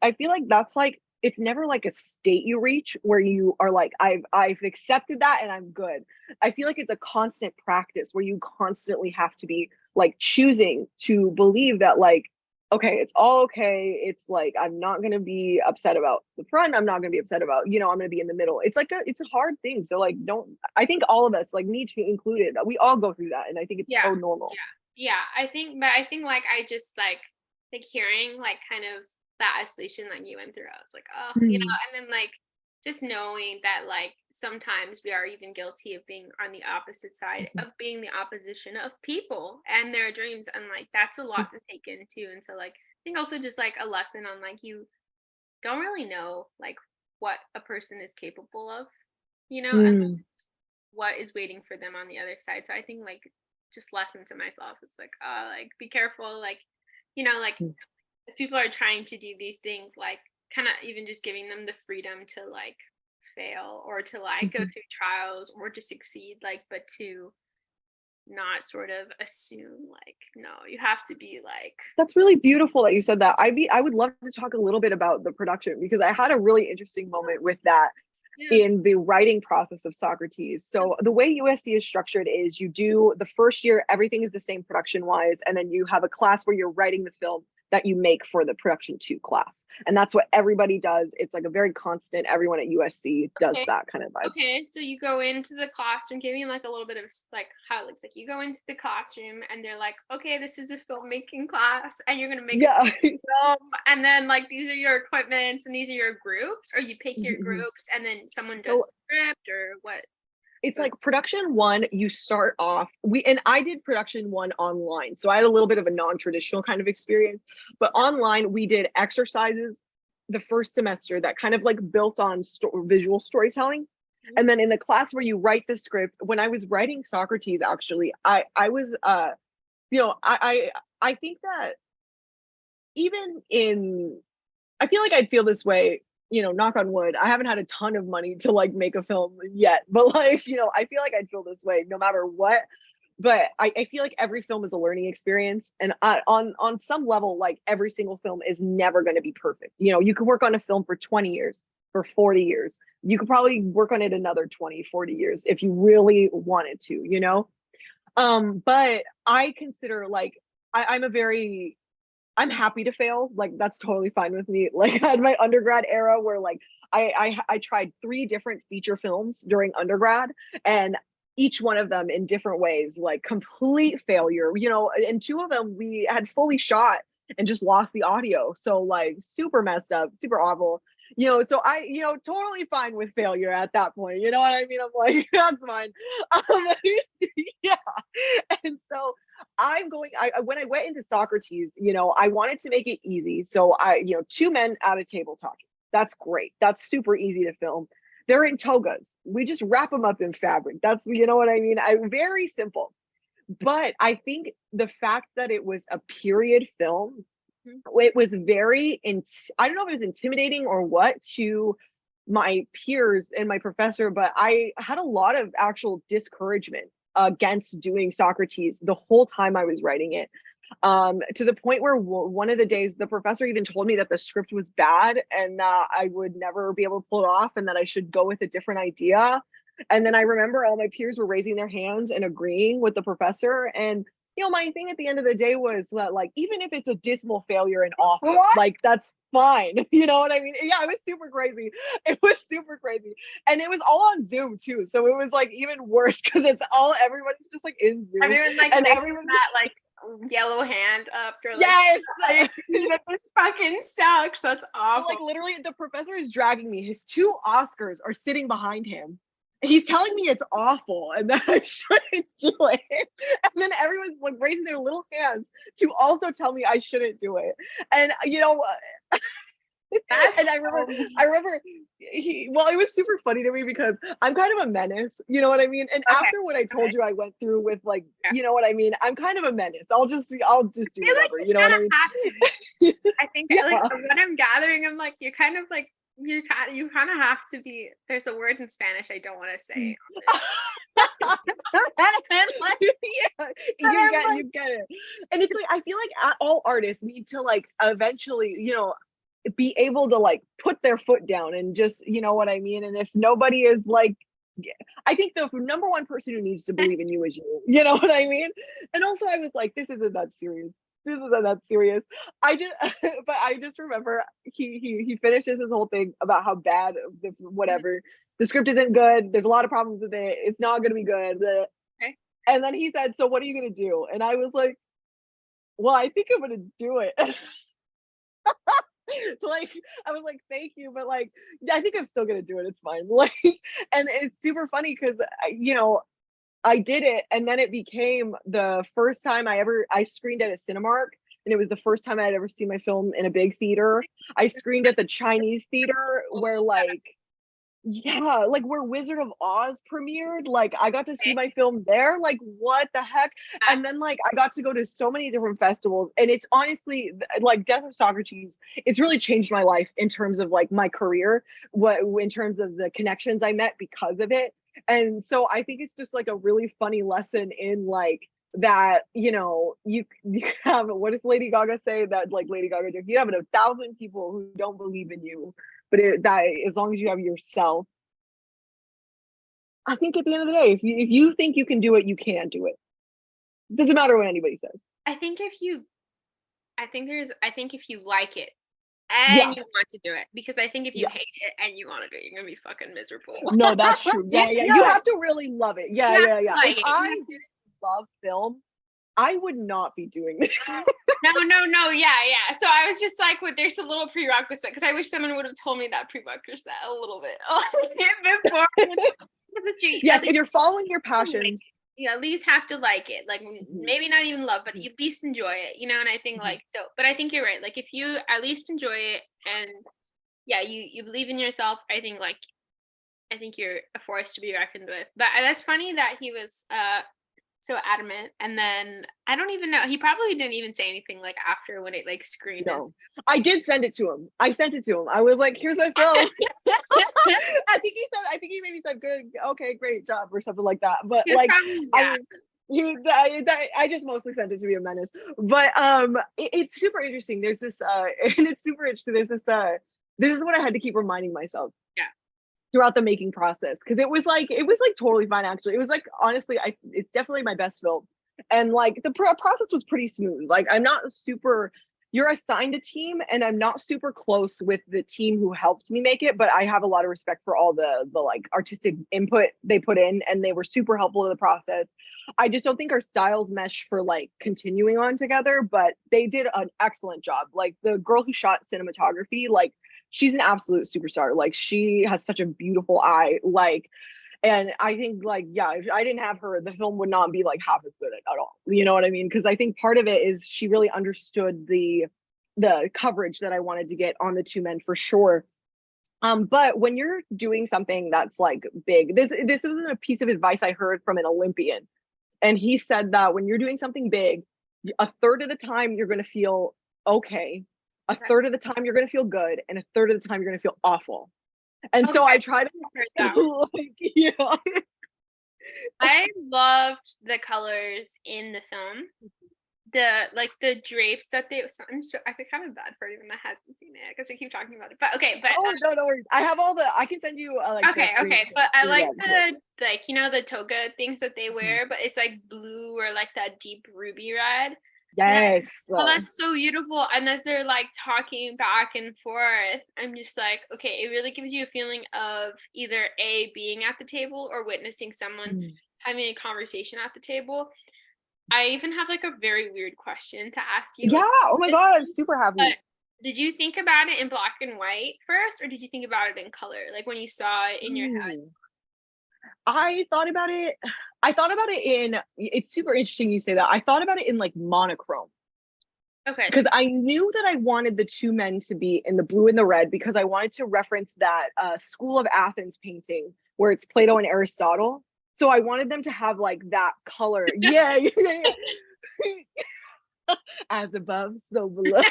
I feel like that's like it's never like a state you reach where you are like, I've accepted that and I'm good. I feel like it's a constant practice where you constantly have to be like choosing to believe that, like, okay, it's all okay. It's like I'm not going to be upset about the front. I'm not going to be upset about, I'm going to be in the middle. It's a hard thing. So like don't I think all of us, like me too included, we all go through that, and I think it's yeah, so normal. yeah, yeah. I think like I just like hearing like kind of that isolation that you went through. I was like, oh, Mm. and then like just knowing that like sometimes we are even guilty of being on the opposite side of being the opposition of people and their dreams, and like that's a lot to take in too. And so like I think also just like a lesson on like you don't really know like what a person is capable of, and Mm. what is waiting for them on the other side. So I think like just lesson to myself is like like be careful, like like Mm. if people are trying to do these things, like kind of even just giving them the freedom to like fail or to like go Mhm. through trials or to succeed, like but to not sort of assume like no, you have to be like That's really beautiful that you said that. I would love to talk a little bit about the production, because I had a really interesting moment with that. Yeah. in the writing process of Socrates. So the way USC is structured is you do the first year, everything is the same production wise, and then you have a class where you're writing the film that you make for the production 2 class. And that's what everybody does. It's like a very constant, everyone at USC does Okay. that kind of vibe. Okay, so you go into the classroom, give me like a little bit of like how it looks like. You go into the classroom and they're like, okay, this is a filmmaking class and you're gonna make a Yeah. film, and then like these are your equipments and these are your groups, or you pick your groups and then someone So does script or what? it's like production 1, you start off, I did production 1 online. So I had a little bit of a non-traditional kind of experience, but online we did exercises the first semester that kind of like built on visual storytelling. And then in the class where you write the script, when I was writing Socrates, actually, I was I think that even in I feel like I'd feel this way, knock on wood. I haven't had a ton of money to like make a film yet, but like, I feel like I'd feel this way no matter what. But I feel like every film is a learning experience. And on some level, like every single film is never going to be perfect. You could work on a film for 20 years, for 40 years. You could probably work on it another 20, 40 years if you really wanted to. But I consider like, I'm happy to fail. Like that's totally fine with me. Like I had my undergrad era where like I tried 3 different feature films during undergrad, and each one of them in different ways, like complete failure. And 2 of them we had fully shot and just lost the audio. So like super messed up, super awful. So I, totally fine with failure at that point. You know what I mean? I'm like, that's fine. Yeah. And so when I went into Socrates, I wanted to make it easy. So 2 men at a table talking. That's great. That's super easy to film. They're in togas. We just wrap them up in fabric. That's, you know what I mean? Very simple. But I think the fact that it was a period film, it was I don't know if it was intimidating or what to my peers and my professor, but I had a lot of actual discouragement against doing Socrates the whole time I was writing it. To the point where one of the days the professor even told me that the script was bad and that I would never be able to pull it off and that I should go with a different idea. And then I remember all my peers were raising their hands and agreeing with the professor. And my thing at the end of the day was that, like, even if it's a dismal failure and awful, What? like that's fine. You know what I mean? Yeah, it was super crazy. It was super crazy. And it was all on Zoom too. So it was like even worse because everybody's just like in Zoom. Everyone like and everyone that like yellow hand up or like, yes, this fucking sucks. That's awful. like literally the professor is dragging me. His 2 Oscars are sitting behind him. He's telling me it's awful and that I shouldn't do it. And then everyone's like raising their little hands to also tell me I shouldn't do it. And and I remember it was super funny to me because I'm kind of a menace, you know what I mean? And Okay. after what I told you I went through with, like, you know what I mean? I'm kind of a menace. I'll just do whatever, like you know what I mean? I think Yeah. like what I'm gathering, I'm like, you're kind of like you kind of have to be. There's a word in Spanish I don't want to say. Yeah, you get it. And it's like I feel like all artists need to like eventually, be able to like put their foot down and just, you know what I mean? And if nobody is like, I think the number one person who needs to believe in you is you. You know what I mean? And also I was like, this isn't that serious. This isn't that serious. But I just remember he finishes his whole thing about how bad whatever the script isn't good. There's a lot of problems with it. It's not going to be good. Okay. And then he said, "So what are you going to do?" And I was like, "Well, I think I'm going to do it." So like I was like, thank you, but like I think I'm still gonna do it. It's fine. Like, and it's super funny because I did it, and then it became the first time I screened at a Cinemark, and it was the first time I had ever seen my film in a big theater. I screened at the Chinese theater where like where Wizard of Oz premiered. Like I got to see my film there. Like what the heck? And then like I got to go to so many different festivals, and it's honestly like Death of Socrates. It's really changed my life in terms of like my career, in terms of the connections I met because of it. And so I think it's just like a really funny lesson in like that, you have, what does Lady Gaga say, that like Lady Gaga did, you have 1,000 people who don't believe in you, but that as long as you have yourself, I think at the end of the day, if you think you can do it, you can do it. Doesn't matter what anybody says. I think if you, I think if you like it and Yeah, you want to do it, because I think if you yeah. hate it and you want to do it, you're gonna be fucking miserable. No, that's true. You Yeah, have to yeah. do You it. have to really love it. Yeah, You have yeah, to yeah. If like it. I didn't love film, I would not be doing this. No. Yeah. So I was just like, well, there's a little prerequisite because I wish someone would have told me that prerequisite a little bit before. Yes, At if least you're following your like, passions. you at least have to like it. Like Mhm, maybe not even love, but you at least enjoy it, you know? And I think mhm. like so, but I think you're right. Like if you at least enjoy it and yeah, you believe in yourself, I think you're a force to be reckoned with. But that's funny that he was so adamant, and then I don't even know, he probably didn't even say anything like after when it like screened and No, I did send it to him. I sent it to him. I was like, "Here's my film." I think he maybe said, "Good, okay, great job," or something like that. But he was like, probably I yeah. mean, I just mostly sent it to be a menace. But it's super interesting. There's this, and it's super interesting. There's this, this is what I had to keep reminding myself Yeah. throughout the making process because it was like totally fine actually. It was like honestly, it's definitely my best film, and like the process was pretty smooth. Like I'm not super. You're assigned a team, and I'm not super close with the team who helped me make it, but I have a lot of respect for all the like artistic input they put in, and they were super helpful in the process. I just don't think our styles mesh for like continuing on together, but they did an excellent job. Like the girl who shot cinematography, like she's an absolute superstar. Like she has such a beautiful eye. Like, and I think like, yeah, if I didn't have her, the film would not be like half as good at all. You know what I mean? Because I think part of it is she really understood the coverage that I wanted to get on the two men for sure. But when you're doing something that's like big, this was a piece of advice I heard from an Olympian, and he said that when you're doing something big, a third of the time you're going to feel okay, a Okay. third of the time you're going to feel good, and a third of the time you're going to feel awful. And so Okay. I try I heard that one. to like, yeah. I loved the colors in the film. The like the drapes that they I'm so I feel kind of bad for anyone that hasn't seen it because we keep talking about it. But okay, but Oh no, no worries. I have all the. I can send you like the screen. okay. But I like Yeah. the like you know the toga things that they Mhm. wear, but it's like blue or like that deep ruby red. And Yes. oh, that's so beautiful. And as they're like talking back and forth, I'm just like, okay, it really gives you a feeling of either A, being at the table or witnessing someone Mm. having a conversation at the table. I even have like a very weird question to ask you Yeah. about Oh my this, God, I'm super but happy. did you think about it in black and white first, or did you think about it in color? Like when you saw it in your head? Mm. I thought about it. I thought about it in. It's super interesting you say that. I thought about it in like monochrome Okay. because I knew that I wanted the two men to be in the blue and the red because I wanted to reference that School of Athens painting where it's Plato and Aristotle. So I wanted them to have like that color. Yeah, yeah, yeah. As above, so below.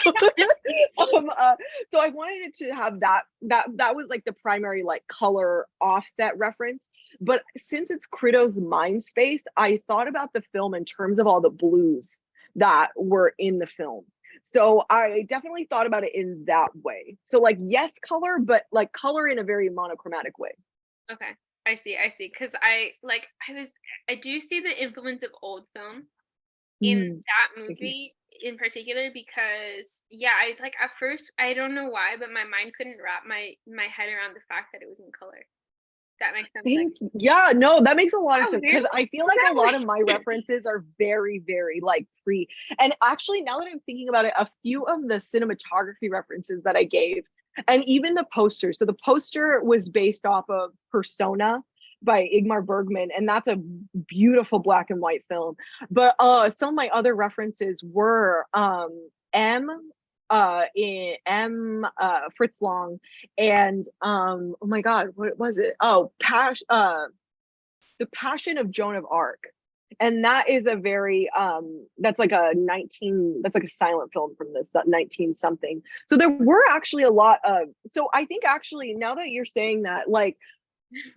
um, uh, so I wanted it to have that was like the primary like color offset reference. But since it's Crito's mind space, I thought about the film in terms of all the blues that were in the film. So I definitely thought about it in that way. So like yes, color, but like color in a very monochromatic way. Okay. I see. Because I do see the influence of old film in Mm, that thank you. movie in particular because yeah, I like at first I don't know why, but my mind couldn't wrap my head around the fact that it was in color. That makes sense. Like, Thank you. Yeah, no, that makes a lot of oh sense really? because I feel Was like a that lot of my weird? references are very, very like pre. And actually, now that I'm thinking about it, a few of the cinematography references that I gave, and even the poster. So the poster was based off of Persona by Igmar Bergman, and that's a beautiful black and white film. But some of my other references were M in M Fritz Lang and oh my god, what was it? Oh, the Passion of Joan of Arc. And that is a very that's like a 19 that's like a silent film from this 19 something. So there were actually a lot of so I think actually now that you're saying that like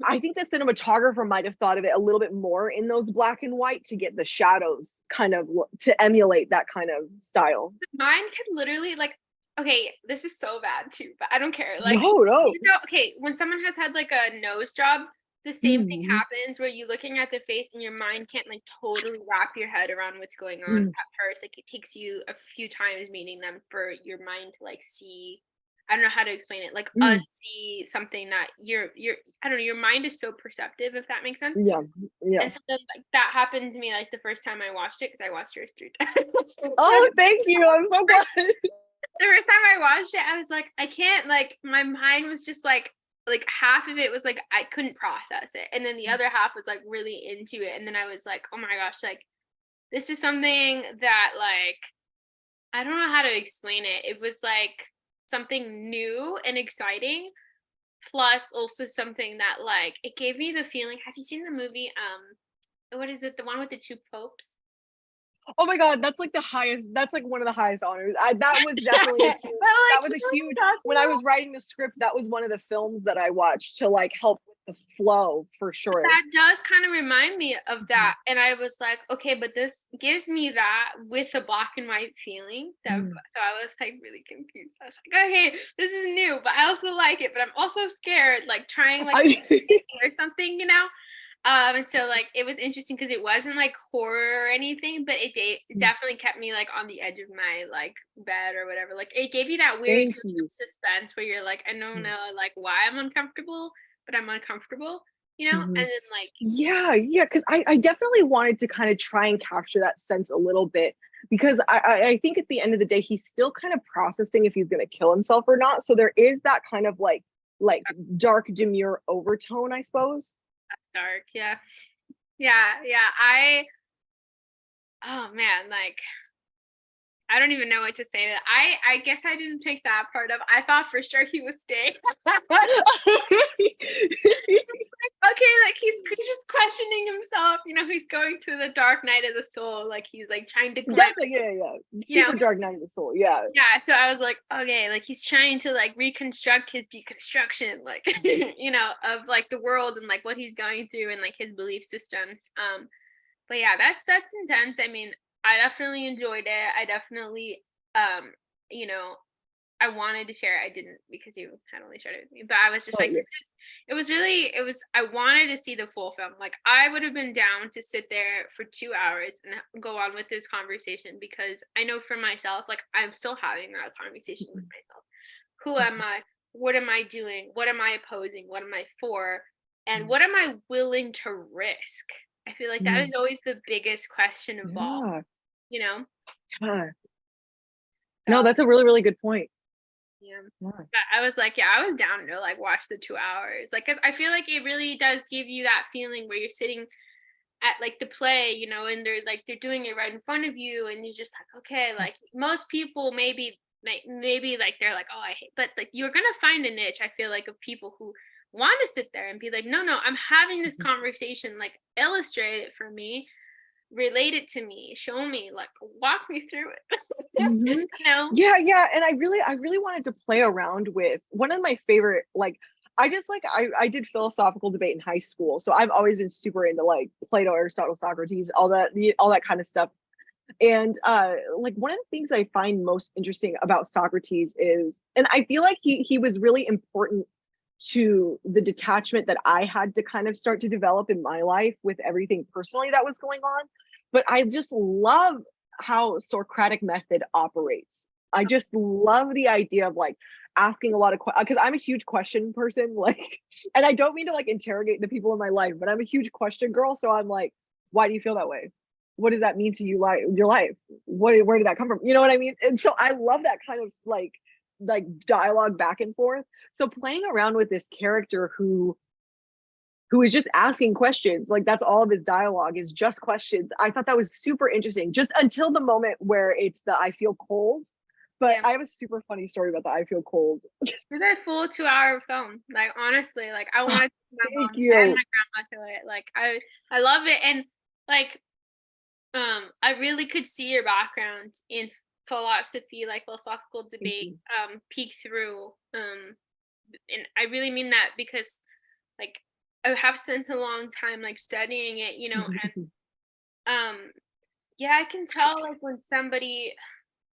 I think the cinematographer might have thought of it a little bit more in those black and white to get the shadows kind of to emulate that kind of style. Mine could literally like okay, this is so bad too, but I don't care. Like No, no. you know, okay, when someone has had like a nose job, the same thing Mm, happens where you're looking at the face and your mind can't like totally wrap your head around what's going on mm, at first. Like it takes you a few times meeting them for your mind to like see. I don't know how to explain it. Like mm. see something that you're I don't know, your mind is so perceptive, if that makes sense. Yeah, yeah. And so then like that happened to me like the first time I watched it, because I watched yours 3 times. Oh, thank you. I'm so glad. The first time I watched it, I was like, I can't, like, my mind was just like half of it was like I couldn't process it. And then the other half was like really into it. And then I was like, oh my gosh, like this is something that like I don't know how to explain it. It was like something new and exciting, plus also something that like it gave me the feeling. Have you seen the movie what is it? The one with the two popes? Oh my God, that's like the highest. That's like one of the highest honors. That was definitely a But huge. like That was you a know what huge. I'm talking When I about? was writing the script, that was one of the films that I watched to like help with the flow for sure. That does kind of remind me of Mhm. that. And I was like, okay, but this gives me that with a black and white feeling. That Mm. so I was like really confused. I was like, okay, this is new, but I also like it, but I'm also scared, like trying like I, or something, you know? And so like it was interesting because it wasn't like horror or anything, but it definitely kept me like on the edge of my like bed or whatever. Like it gave you that weird thank you. suspense where you're like, I don't know like why I'm uncomfortable, but I'm uncomfortable, you know? And Mhm. then like Yeah, yeah, because I definitely wanted to kind of try and capture that sense a little bit because I think at the end of the day he's still kind of processing if he's gonna kill himself or not. So there is that kind of like dark demure overtone, I suppose. that's dark. Yeah. Yeah. Yeah. I oh man, like I don't even know what to say. I guess I didn't pick that part up. I thought for sure he was staying. Okay, like he's just questioning himself. You know, he's going through the dark night of the soul. Like he's like trying to climb. That's like, yeah, yeah. You know, Super Dark Night of the Soul. Yeah. yeah. So I was like, okay, like he's trying to like reconstruct his deconstruction, like you know, of like the world and like what he's going through and like his belief systems. But yeah, that's intense. I mean, I definitely enjoyed it. I definitely, um, you know, I wanted to share it. I didn't because you had only shared it with me. But I was just Oh like, yeah. it was really, it was, I wanted to see the full film. Like, I would have been down to sit there for 2 hours and go on with this conversation because I know for myself, like, I'm still having that conversation with myself. Who am I? What am I doing? What am I opposing? What am I for? And what am I willing to risk? I feel like that is Mhm. always the biggest question of all, Yeah. you know? Yeah. No, So that's a really, really good point. yeah. Yeah. But I was like, yeah, I was down to like watch the 2 hours. Like, cause I feel like it really does give you that feeling where you're sitting at like the play, you know, and they're doing it right in front of you, and you're just like, okay, like most people maybe like they're like, oh, I hate, but like you're gonna find a niche. I feel like of people who want to sit there and be like, no, no, I'm having this conversation. Like, illustrate it for me, relate it to me, show me, like, walk me through it. Mhm. You know? Yeah, yeah, and I really wanted to play around with one of my favorite like I just like I did philosophical debate in high school, so I've always been super into like Plato, Aristotle, Socrates, all that kind of stuff. And like one of the things I find most interesting about Socrates is, and I feel like he was really important to the detachment that I had to kind of start to develop in my life with everything personally that was going on. But I just love how Socratic method operates. I just love the idea of like asking a lot of questions because I'm a huge question person, like, and I don't mean to like interrogate the people in my life, but I'm a huge question girl. So I'm like, why do you feel that way? What does that mean to you, like your life? Where did that come from? You know what I mean? And so I love that kind of like dialogue back and forth. So playing around with this character who is just asking questions, like that's all of his dialogue is just questions. I thought that was super interesting, just until the moment where it's the I feel cold. But Yeah. I have a super funny story about the I feel cold. Did a full 2 hour film. Like honestly, like I Oh, wanted to take my thank mom and you. my grandma to it. Like I love it. And like I really could see your background in philosophy, like philosophical Thank debate, you. peek through. And I really mean that because like I have spent a long time like studying it, you know, and yeah, I can tell like when somebody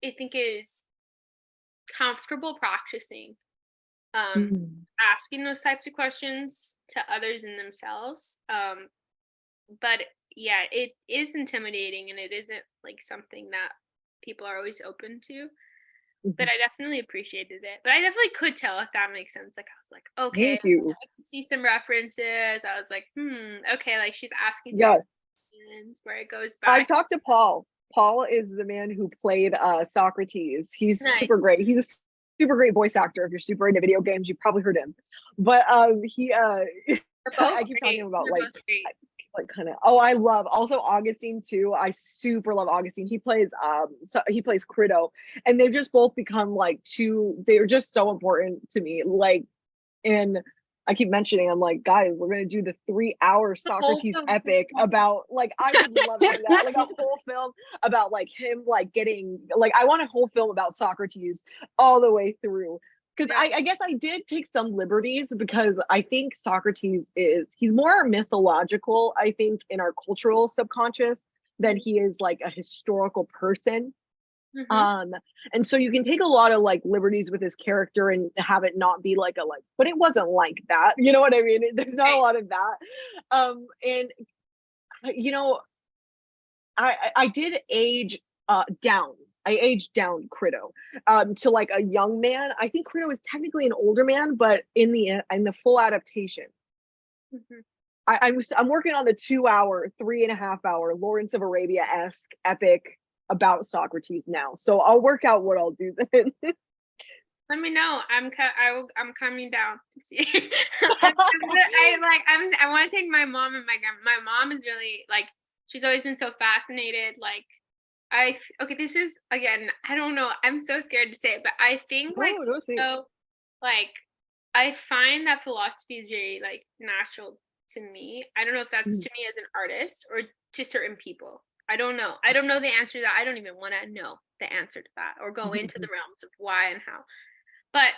I think is comfortable practicing. Mm. asking those types of questions to others and themselves. But yeah, it is intimidating, and it isn't like something that people are always open to. But Mhm. I definitely appreciated it. But I definitely could tell, if that makes sense. Like, I was like, okay, Thank you. I could see some references. I was like, okay, like she's asking some Yeah, questions where it goes I've back. talked to Paul. Paul is the man who played Socrates. He's Nice. super great. He's a super great voice actor. If you're super into video games, you probably heard him. But he They're both I keep talking great. about They're like both great. kind of, oh, I love also Augustine too. I super love Augustine. He plays he plays Crito, and they've just both become like two, they're just so important to me. Like, and I keep mentioning, I'm like, guys, we're gonna do the 3 hour The whole Socrates film. epic about, like, I would love to do that. Like a whole film about like him like getting, like, I want a whole film about Socrates all the way through. Because Yeah. I guess I did take some liberties, because I think Socrates he's more mythological, I think, in our cultural subconscious than he is like a historical person. Mm-hmm. Um, and so you can take a lot of like liberties with his character and have it not be like a like, but it wasn't like that. You know what I mean? There's not a Right. lot of that. And you know, I did age down. I aged down Crito to like a young man. I think Crito is technically an older man, but in the full adaptation, Mm-hmm. I'm working on the 2 hour, 3.5 hour Lawrence of Arabia esque epic about Socrates now. So I'll work out what I'll do then. Let me know. I'm coming down to see. I want to take my mom and my mom is really like, she's always been so fascinated. Like, okay, this is again, I don't know. I'm so scared to say it, but I think like No, no, see. so like I find that philosophy is very like natural to me. I don't know if that's to me as an artist or to certain people. I don't know. I don't know the answer to that. I don't even want to know the answer to that or go into the realms of why and how. But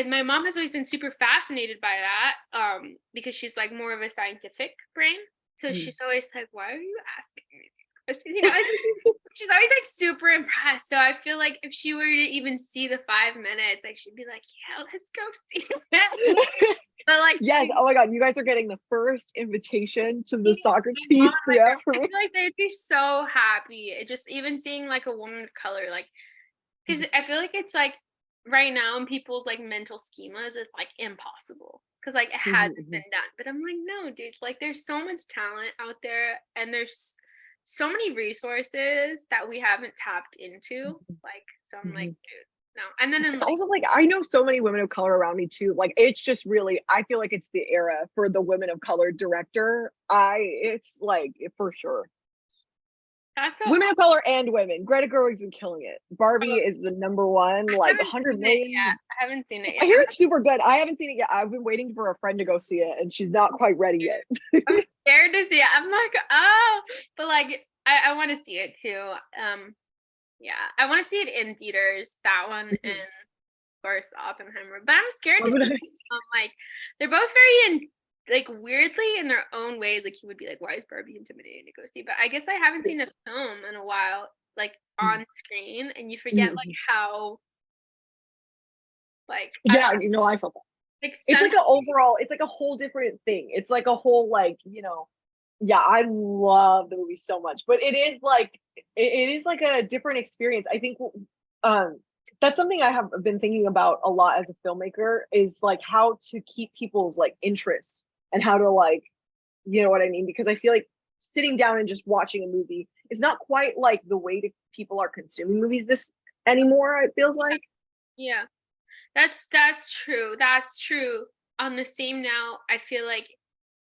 my mom has always been super fascinated by that, because she's like more of a scientific brain. So she's always like, "Why are you asking me these questions?" She's always like super impressed. So I feel like if she were to even see the 5 minutes, like she'd be like, "Yeah, let's go see it." But like, Yes. Oh my God, you guys are getting the first invitation to the Socrates my mom, my yeah, grandma, I feel like they'd be so happy. It just even seeing like a woman of color, like, because I feel like it's like right now in people's like mental schemas, it's like impossible because like it hasn't been done. But I'm like, no, dude, like there's so much talent out there, and there's so many resources that we haven't tapped into. Like, so I'm like, dude, no. And then in like, Also, like, I know so many women of color around me too. Like, it's just really, I feel like it's the era for the women of color director. It's like, for sure. that's so Women of color and women. Greta Gerwig's been killing it. Barbie awesome. is the number one, I like haven't 100 seen it million. yet. I haven't seen it I yet. hear it's super good. I haven't seen it yet. I've been waiting for a friend to go see it, and she's not quite ready yet. I'm scared to see it. I'm like, oh, but like, I want to see it too. Yeah, I want to see it in theaters. That one and of course Oppenheimer. But I'm scared to see it. Like, they're both very like weirdly in their own ways. Like, you would be like, why is Barbie intimidating to go see? But I guess I haven't seen a film in a while, like on screen, and you forget like how like I Yeah, don't know, you know, I felt that. like It's sense. like an overall, it's like a whole different thing. It's like a whole, like, yeah, I love the movie so much, but it is like a different experience. I think um that's something I have been thinking about a lot as a filmmaker, is like how to keep people's like interest, and how to like, you know what I mean? Because I feel like sitting down and just watching a movie is not quite like the way that people are consuming movies this anymore, it feels like. Yeah. That's true. That's true. On the same note, I feel like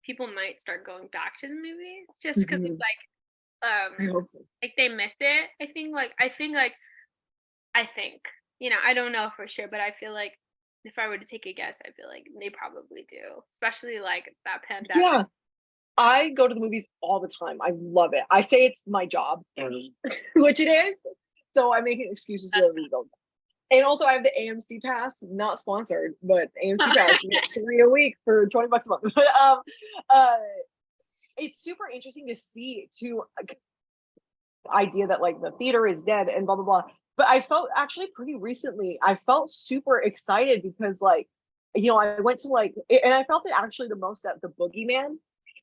people might start going back to the movie just because it's I hope so. like they missed it. I think, I don't know for sure, but I feel like if I were to take a guess, I feel like they probably do, especially like that pandemic. Yeah, I go to the movies all the time. I love it. I say it's my job, which it is. So I'm making excuses to go. And also, I have the AMC pass, not sponsored, but AMC pass, you get 3 a week for $20 a month. But it's super interesting to see too, the idea that like the theater is dead and blah blah blah. But I felt actually pretty recently, I felt super excited because like I went to like, and I felt it actually the most at the Boogeyman.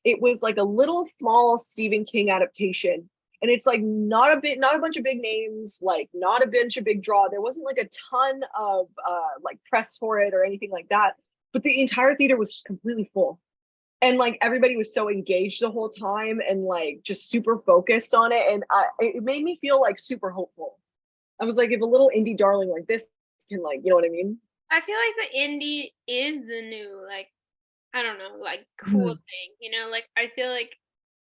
It was like a little small Stephen King adaptation. And it's like not a bunch of big names, like not a bunch of big draw. There wasn't like a ton of like press for it or anything like that. But the entire theater was completely full. And like everybody was so engaged the whole time and like just super focused on it. And it made me feel like super hopeful. I was like, if a little indie darling like this can, like, you know what I mean? I feel like the indie is the new, like, I don't know, like cool Mhm. thing, you know? Like I feel like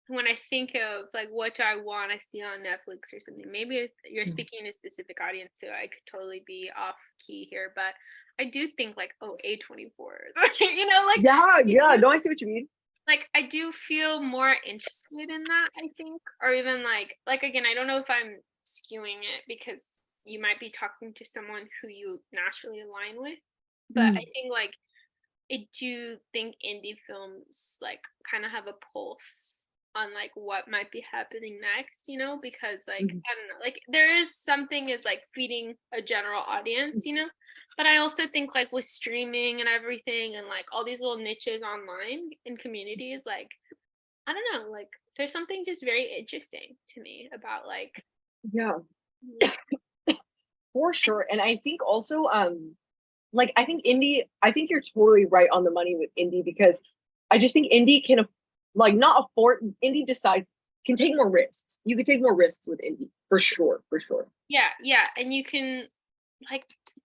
when I think of like what do I want to see on Netflix or something, maybe you're speaking to a specific audience, so I could totally be off key here, but I do think like, oh, A24, you know, like Yeah, I yeah. do, No, I see what you mean. like I do feel more interested in that, I think, or even like again, I don't know if I'm skewing it because you might be talking to someone who you naturally align with, but I Mm, think like I do think indie films like kind of have a pulse on like what might be happening next, you know, because like mhm. I don't know, like there is something is like feeding a general audience, you know, but I also think like with streaming and everything and like all these little niches online in communities, like I don't know, like there's something just very interesting to me about like Yeah, yeah. for sure. And I think also, like I think you're totally right on the money with indie because I just think indie can like not afford indie decides can take more risks. You can take more risks with indie for sure, for sure. Yeah, yeah, and you can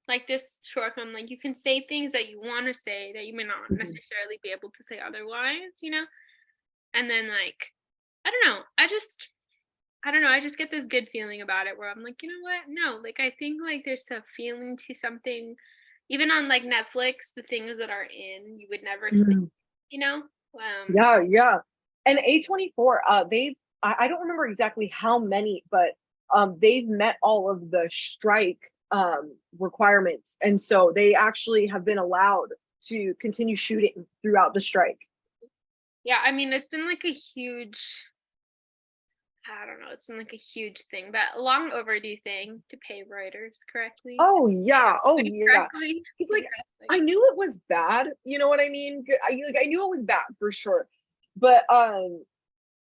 like this short film, like you can say things that you want to say that you may not Mhm. necessarily be able to say otherwise, you know? And then like I don't know, I don't know, I just get this good feeling about it where I'm like, you know what? No, like I think like there's a feeling to something even on like Netflix, the things that are in you would never think, Mm. you know? So Yeah, yeah. And A24, I don't remember exactly how many, but they've met all of the strike requirements. And so they actually have been allowed to continue shooting throughout the strike. yeah, I mean it's been like a huge I don't know, it's been like a huge thing, but a long overdue thing to pay writers correctly. Oh yeah, oh yeah. Correctly. He's like, Exactly. I knew it was bad. You know what I mean? I knew it was bad for sure. But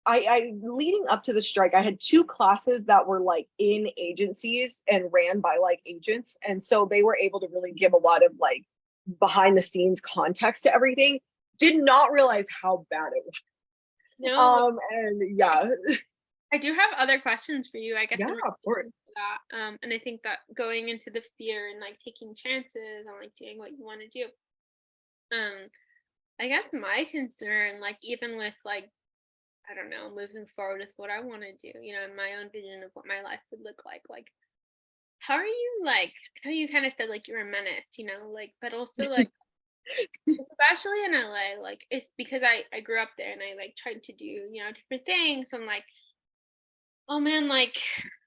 I leading up to the strike, I had two classes that were like in agencies and ran by like agents, and so they were able to really give a lot of like behind the scenes context to everything. Did not realize how bad it was. No, And yeah, I do have other questions for you, I guess, yeah, in of course. relation to that. And I think that going into the fear and like taking chances and like doing what you want to do. Um, I guess my concern, like even with like, I don't know, moving forward with what I want to do, you know, and my own vision of what my life would look like how are you like, I know you kind of said like you're a menace, you know, like, but also like, especially in LA, like it's because I grew up there and I like tried to do, you know, different things. And like oh man, like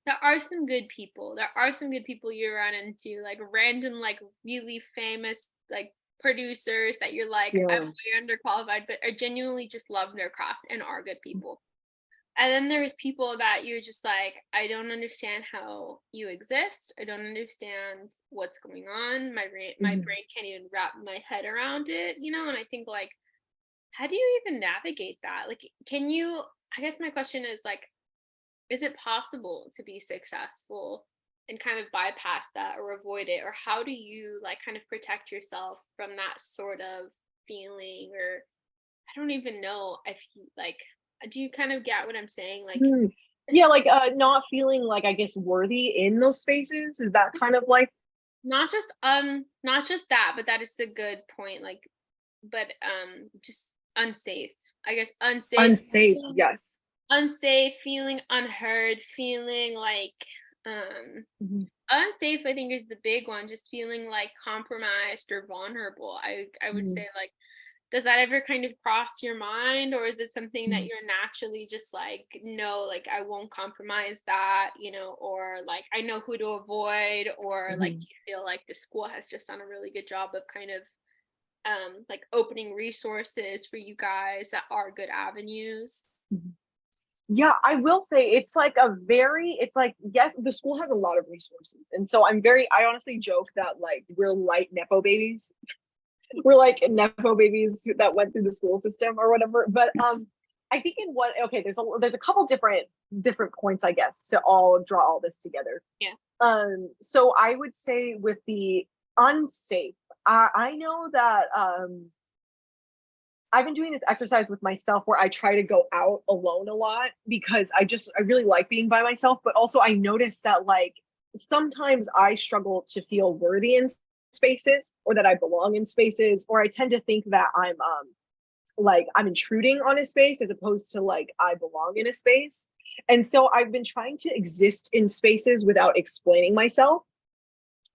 there are some good people. There are some good people you run into, like random, like really famous, like producers that you're like, I'm Yeah. way underqualified, but are genuinely just love their craft and are good people. And then there's people that you're just like, I don't understand how you exist. I don't understand what's going on. My Mhm. brain can't even wrap my head around it, you know? And I think like, how do you even navigate that? Like, can you, I guess my question is like, is it possible to be successful and kind of bypass that or avoid it, or how do you like kind of protect yourself from that sort of feeling? Or I don't even know if you like, do you kind of get what I'm saying, like Mm. Yeah, it's like not feeling like I guess worthy in those spaces. Is that kind of like not just that, but that is a good point, like but just unsafe, I guess, unsafe? Yes. unsafe, feeling unheard, feeling like um Mhm. unsafe, I think, is the big one, just feeling like compromised or vulnerable. I would Mhm. say like does that ever kind of cross your mind, or is it something that Mhm. you're naturally just like no, like I won't compromise that, you know, or like I know who to avoid, or like do Mhm. you feel like the school has just done a really good job of kind of like opening resources for you guys that are good avenues? Mhm. Yeah, I will say it's like, yes, the school has a lot of resources. And so I honestly joke that like we're light Nepo babies. we're like nepo babies that went through the school system or whatever. But I think in what, okay, there's a couple different points, I guess, to all draw all this together. Yeah. So I would say with the unsafe, I know that I've been doing this exercise with myself where I try to go out alone a lot because I really like being by myself, but also I notice that like sometimes I struggle to feel worthy in spaces, or that I belong in spaces, or I tend to think that I'm intruding on a space as opposed to like I belong in a space. And so I've been trying to exist in spaces without explaining myself.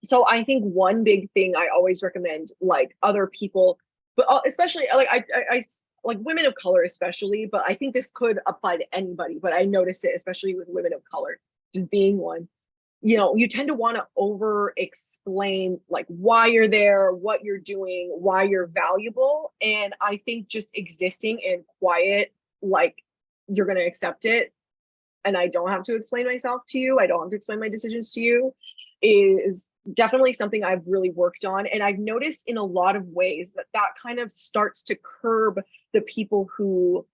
So I think one big thing I always recommend like other people, but especially like I like women of color especially, but I think this could apply to anybody, but I notice it especially with women of color, just being one. You know, you tend to want to over explain like why you're there, what you're doing, why you're valuable. And I think just existing in quiet, like you're going to accept it. And I don't have to explain myself to you. I don't have to explain my decisions to you, is definitely something I've really worked on. And I've noticed in a lot of ways that that kind of starts to curb the people who,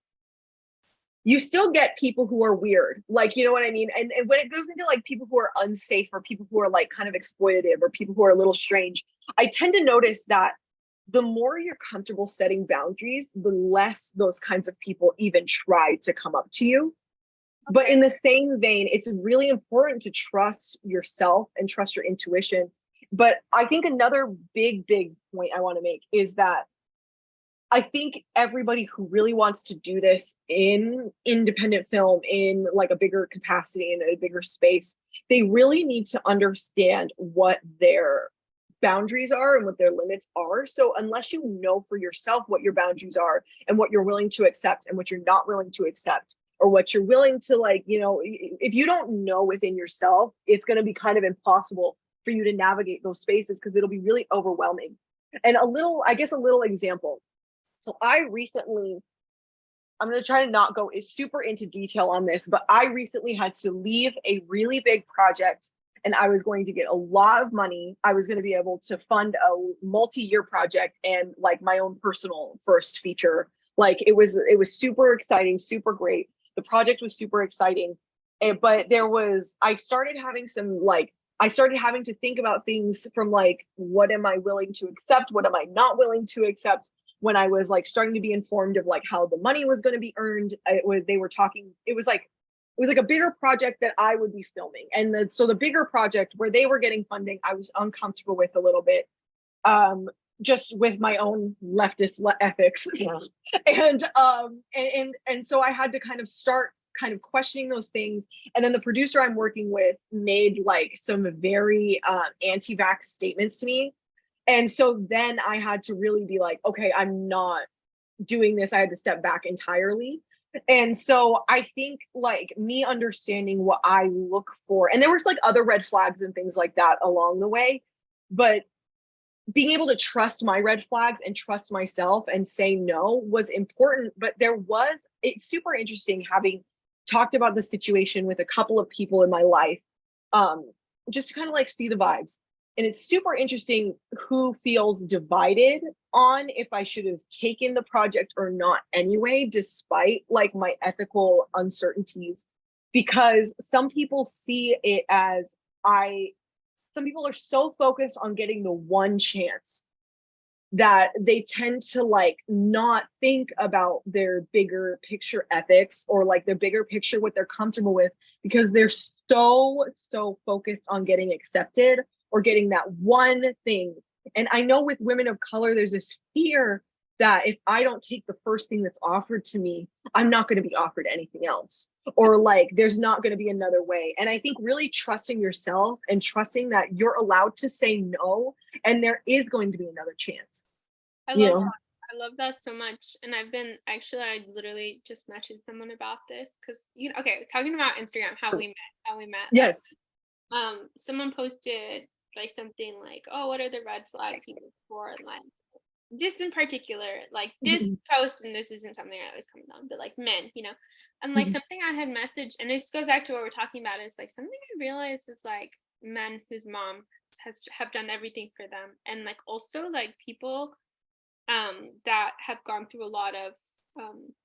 you still get people who are weird, like, you know what I mean? And when it goes into like people who are unsafe or people who are like kind of exploitative or people who are a little strange, I tend to notice that the more you're comfortable setting boundaries, the less those kinds of people even try to come up to you. Okay. But in the same vein, it's really important to trust yourself and trust your intuition. But I think another big point I want to make is that I think everybody who really wants to do this in independent film, in like a bigger capacity, in a bigger space, they really need to understand what their boundaries are and what their limits are. So unless you know for yourself what your boundaries are and what you're willing to accept and what you're not willing to accept, or what you're willing to like, you know, if you don't know within yourself, it's going to be kind of impossible for you to navigate those spaces because it'll be really overwhelming. And a little example. So I'm going to try to not go super into detail on this, but I recently had to leave a really big project and I was going to get a lot of money. I was going to be able to fund a multi-year project and like my own personal first feature. Like it was super exciting, super great. The project was super exciting. But I started having to think about things from like, what am I willing to accept? What am I not willing to accept? When I was like starting to be informed of like how the money was going to be earned, it was like a bigger project that I would be filming. And so the bigger project where they were getting funding, I was uncomfortable with a little bit, just with my own leftist ethics. Yeah. And so I had to kind of start kind of questioning those things. And then the producer I'm working with made like some very anti-vax statements to me. And so then I had to really be like, okay, I'm not doing this. I had to step back entirely. And so I think like me understanding what I look for, and there was like other red flags and things like that along the way, but being able to trust my red flags and trust myself and say no was important. But it's super interesting having talked about the situation with a couple of people in my life, just to kind of like see the vibes. And it's super interesting who feels divided on if I should have taken the project or not anyway, despite like my ethical uncertainties, because some people see it as some people are so focused on getting the one chance that they tend to like not think about their bigger picture ethics or like their bigger picture, what they're comfortable with, because they're so focused on getting accepted or getting that one thing. And I know with women of color, there's this fear that if I don't take the first thing that's offered to me, I'm not going to be offered anything else, or like there's not going to be another way. And I think really trusting yourself and trusting that you're allowed to say no, and there is going to be another chance. I love that so much. And I literally just messaged someone about this because, okay, talking about Instagram, how we met. Yes. Someone posted like something like, oh, what are the red flags you look for? And like this in particular, like this post, and this isn't something I always comment on, but like men, and like something I had messaged, and this goes back to what we're talking about, is like something I realized is like men whose mom have done everything for them, and like also like people that have gone through a lot of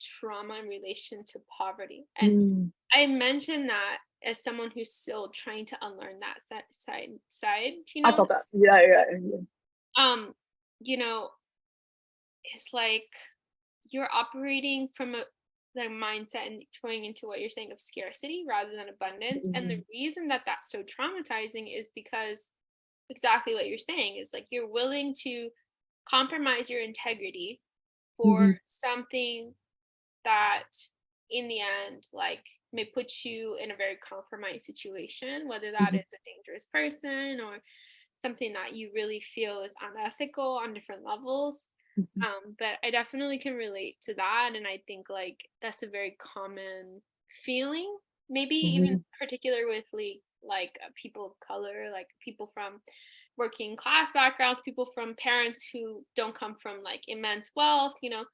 trauma in relation to poverty. And I mentioned that as someone who's still trying to unlearn that side, you I know. felt that. Yeah. You know, it's like you're operating from the mindset and going into what you're saying of scarcity rather than abundance. And the reason that that's so traumatizing is because exactly what you're saying is like you're willing to compromise your integrity for something that in the end like may put you in a very compromised situation, whether that is a dangerous person or something that you really feel is unethical on different levels. But I definitely can relate to that, and I think like that's a very common feeling, maybe even particular with like people of color, like people from working class backgrounds, people from parents who don't come from like immense wealth, you know,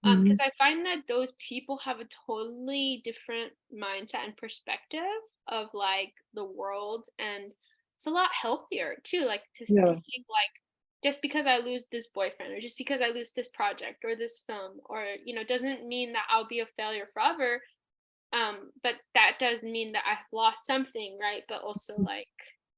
because I find that those people have a totally different mindset and perspective of like the world, and it's a lot healthier too, like to think like just because I lose this boyfriend or just because I lose this project or this film or you know doesn't mean that I'll be a failure forever, but that does mean that I've lost something, right? But also like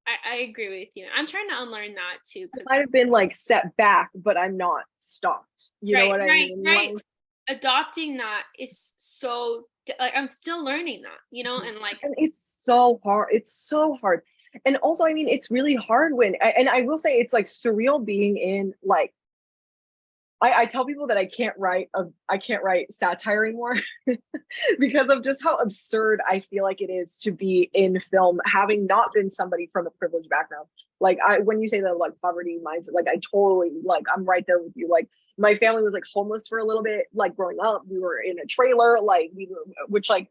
I agree with you. I'm trying to unlearn that too because might have been like set back, but I'm not stopped. You know what I mean? right. Like, Adopting that is so like I'm still learning that, you know, and like and it's so hard. It's so hard. And also, I mean, it's really hard when, and I will say it's like surreal being in like, I tell people that I can't write satire anymore because of just how absurd I feel like it is to be in film, having not been somebody from a privileged background. Like when you say that like poverty mindset, like I totally like I'm right there with you. Like my family was like homeless for a little bit, like growing up. We were in a trailer, like we were, which like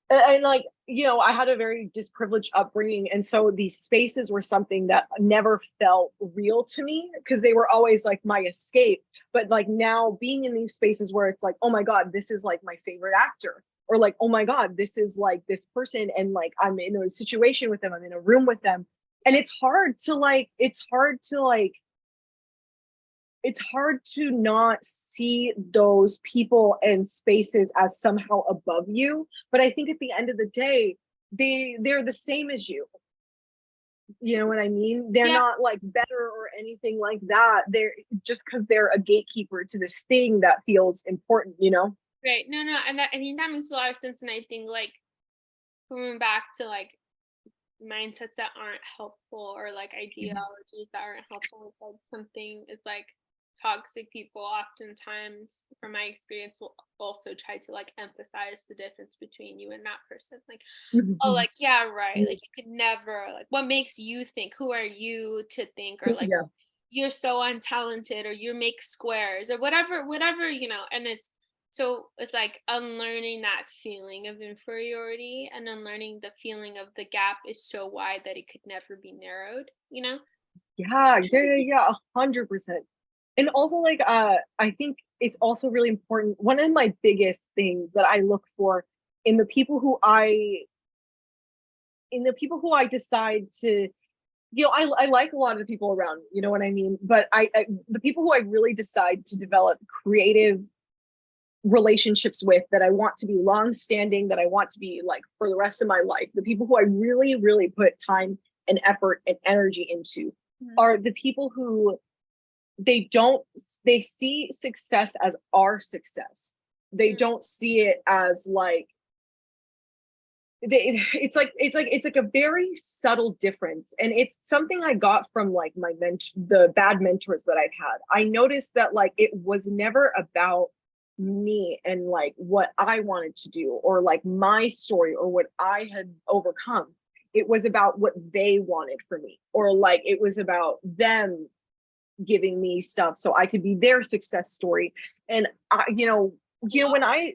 and like you know I had a very disprivileged upbringing, and so these spaces were something that never felt real to me because they were always like my escape. But like now being in these spaces where it's like, oh my god, this is like my favorite actor, or like, oh my god, this is like this person, and like I'm in a situation with them, I'm in a room with them, and it's hard to not see those people and spaces as somehow above you. But I think at the end of the day, they're the same as you. You know what I mean? They're yeah, not like better or anything like that. They're just because they're a gatekeeper to this thing that feels important, you know? right. No, and that I think that makes a lot of sense. And I think like going back to like mindsets that aren't helpful or like ideologies that aren't helpful is like something it's like toxic people oftentimes from my experience will also try to like emphasize the difference between you and that person, like oh like yeah right like you could never like what makes you think, who are you to think, or like Yeah. you're so untalented or you make squares or whatever you know. And it's like unlearning that feeling of inferiority and unlearning the feeling of the gap is so wide that it could never be narrowed, you know? Yeah, 100%. And also like I think it's also really important. One of my biggest things that I look for in the people who I decide to, you know, I like a lot of the people around me, you know what I mean? But the people who I really decide to develop creative relationships with, that I want to be long standing, that I want to be like for the rest of my life, the people who I really, really put time and effort and energy into are the people who they see success as our success. They don't see it as like it's like a very subtle difference, and it's something I got from like the bad mentors that I've had. I noticed that like it was never about me and like what I wanted to do or like my story or what I had overcome. It was about what they wanted for me, or like it was about them giving me stuff so I could be their success story. And when I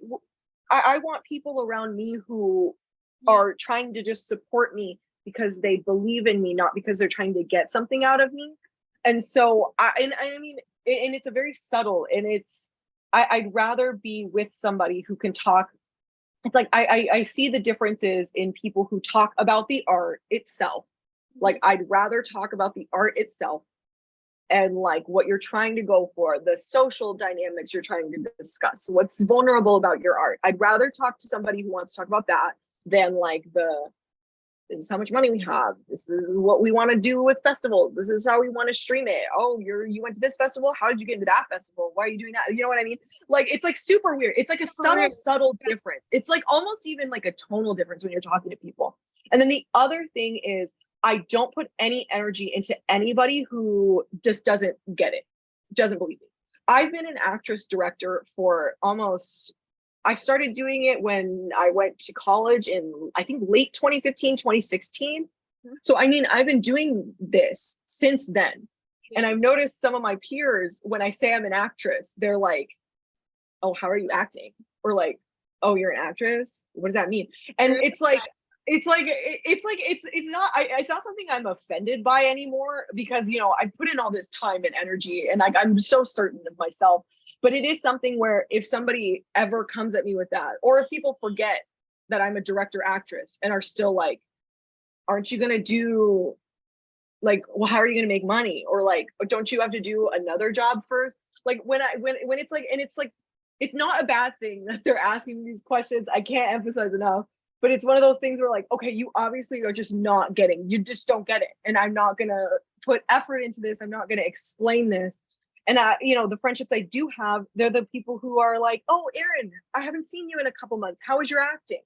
want people around me who are trying to just support me because they believe in me, not because they're trying to get something out of me. And so I mean, and it's a very subtle, and I'd rather be with somebody who can talk. It's like I see the differences in people who talk about the art itself. Like I'd rather talk about the art itself and like what you're trying to go for, the social dynamics you're trying to discuss, what's vulnerable about your art. I'd rather talk to somebody who wants to talk about that than like this is how much money we have, this is what we want to do with festivals, this is how we want to stream it. Oh, you went to this festival, how did you get into that festival, why are you doing that? You know what I mean? Like, it's like super weird. It's like a subtle difference. It's like almost even like a tonal difference when you're talking to people. And then the other thing is, I don't put any energy into anybody who just doesn't get it, doesn't believe me. I've been an actress director for almost, I started doing it when I went to college in, I think, late 2015, 2016. So, I mean, I've been doing this since then. And I've noticed some of my peers, when I say I'm an actress, they're like, oh, how are you acting? Or like, oh, you're an actress? What does that mean? And it's not, it's not something I'm offended by anymore, because, you know, I put in all this time and energy, and I'm so certain of myself. But it is something where if somebody ever comes at me with that, or if people forget that I'm a director actress and are still like, aren't you going to do, like, well, how are you going to make money? Or like, don't you have to do another job first? Like when it's like, and it's like, it's not a bad thing that they're asking these questions. I can't emphasize enough. But it's one of those things where like, okay, you obviously are just not getting, you just don't get it. And I'm not going to put effort into this. I'm not going to explain this. And you know, the friendships I do have, they're the people who are like, oh, Eryn, I haven't seen you in a couple months. How was your acting?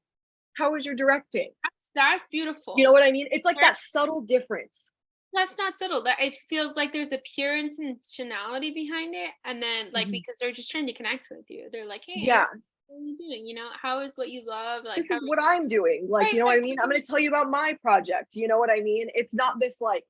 How was your directing? That's beautiful. You know what I mean? It's like that subtle difference. That's not subtle. That it feels like there's a pure intentionality behind it. And then like, because they're just trying to connect with you. They're like, hey, yeah, what are you doing? You know, how is what you love? Like, this is what I'm doing. Like, right, you know what I mean? I'm going to tell you about my project. You know what I mean? It's not this like,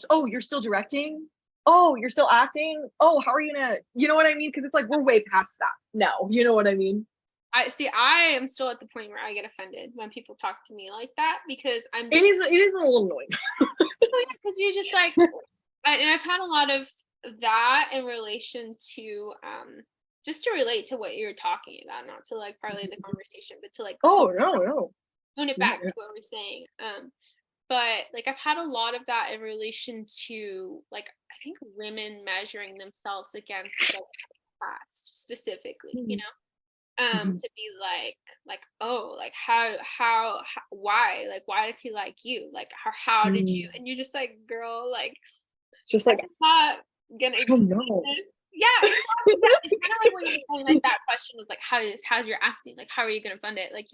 oh, you're still directing? Oh, you're still acting? Oh, how are you gonna, you know what I mean? Because it's like, we're way past that now. You know what I mean? I am still at the point where I get offended when people talk to me like that, because I'm just, it is a little annoying. Because you're just like, and I've had a lot of that in relation to just to relate to what you're talking about, not to like parlay the conversation, but to like tone it back to what we're saying. But like, I've had a lot of that in relation to like, I think women measuring themselves against like past specifically, you know, to be like, oh, like how why, like, why does he like you? Like, how did you? And you're just like, girl, like, just like, I'm not gonna explain this. Yeah, it's kind of like what you're saying. Like, that question was like, how's your acting? Like, how are you gonna fund it? Like,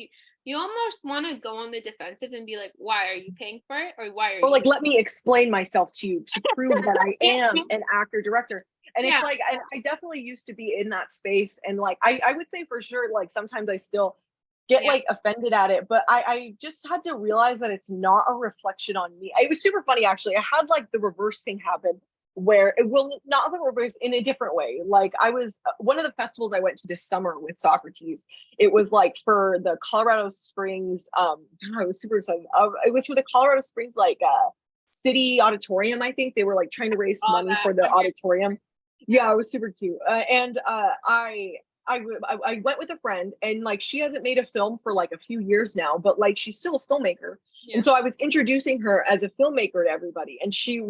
you almost want to go on the defensive and be like, why are you paying for it? Or why are you? Or like, let me explain myself to you to prove that I am an actor director. And it's like, I definitely used to be in that space. And like, I would say for sure, like sometimes I still get like offended at it, but I just had to realize that it's not a reflection on me. It was super funny, actually. I had like the reverse thing happen, where it will not the reverse, in a different way. Like, I was one of the festivals I went to this summer with Socrates. It was like for the Colorado Springs. I was super excited. It was for the Colorado Springs like city auditorium. I think they were like trying to raise money for the auditorium. Yeah, it was super cute. And I went with a friend, and like, she hasn't made a film for like a few years now, but like, she's still a filmmaker. And so I was introducing her as a filmmaker to everybody, and she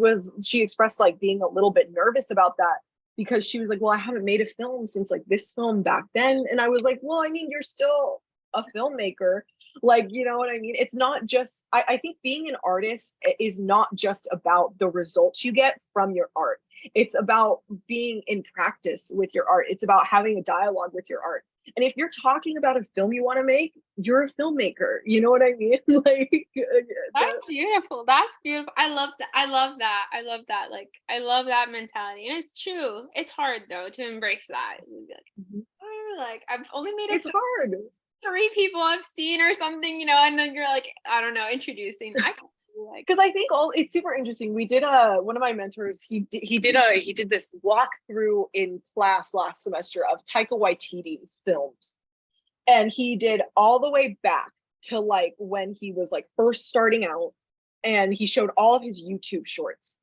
expressed like being a little bit nervous about that, because she was like, well, I haven't made a film since like this film back then. And I was like, well, I mean, you're still a filmmaker. Like, you know what I mean? It's not just, I think being an artist is not just about the results you get from your art. It's about being in practice with your art. It's about having a dialogue with your art. And if you're talking about a film you want to make, you're a filmmaker. You know what I mean? Like, that's beautiful. That's beautiful. I love that. I love that. I love that. Like, I love that mentality. And it's true. It's hard though to embrace that. Like, I've only made it. It's hard. 3 people I've seen or something, you know, and then you're like, I don't know, introducing. Because I think it's super interesting. We did one of my mentors, he did this walkthrough in class last semester of Taika Waititi's films, and he did all the way back to like when he was like first starting out, and he showed all of his YouTube shorts.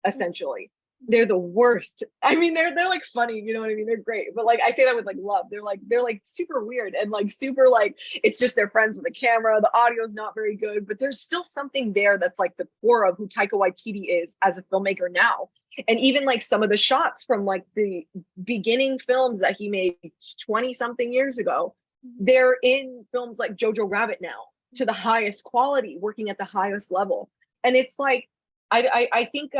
Essentially, they're the worst. I mean, they're like funny, you know what I mean? They're great, but like, I say that with like love. They're like super weird, and like super like, it's just they're friends with a camera. The audio is not very good, but there's still something there that's like the core of who Taika Waititi is as a filmmaker now. And even like some of the shots from like the beginning films that he made 20 something years ago, they're in films like Jojo Rabbit now to the highest quality, working at the highest level. And it's like, I think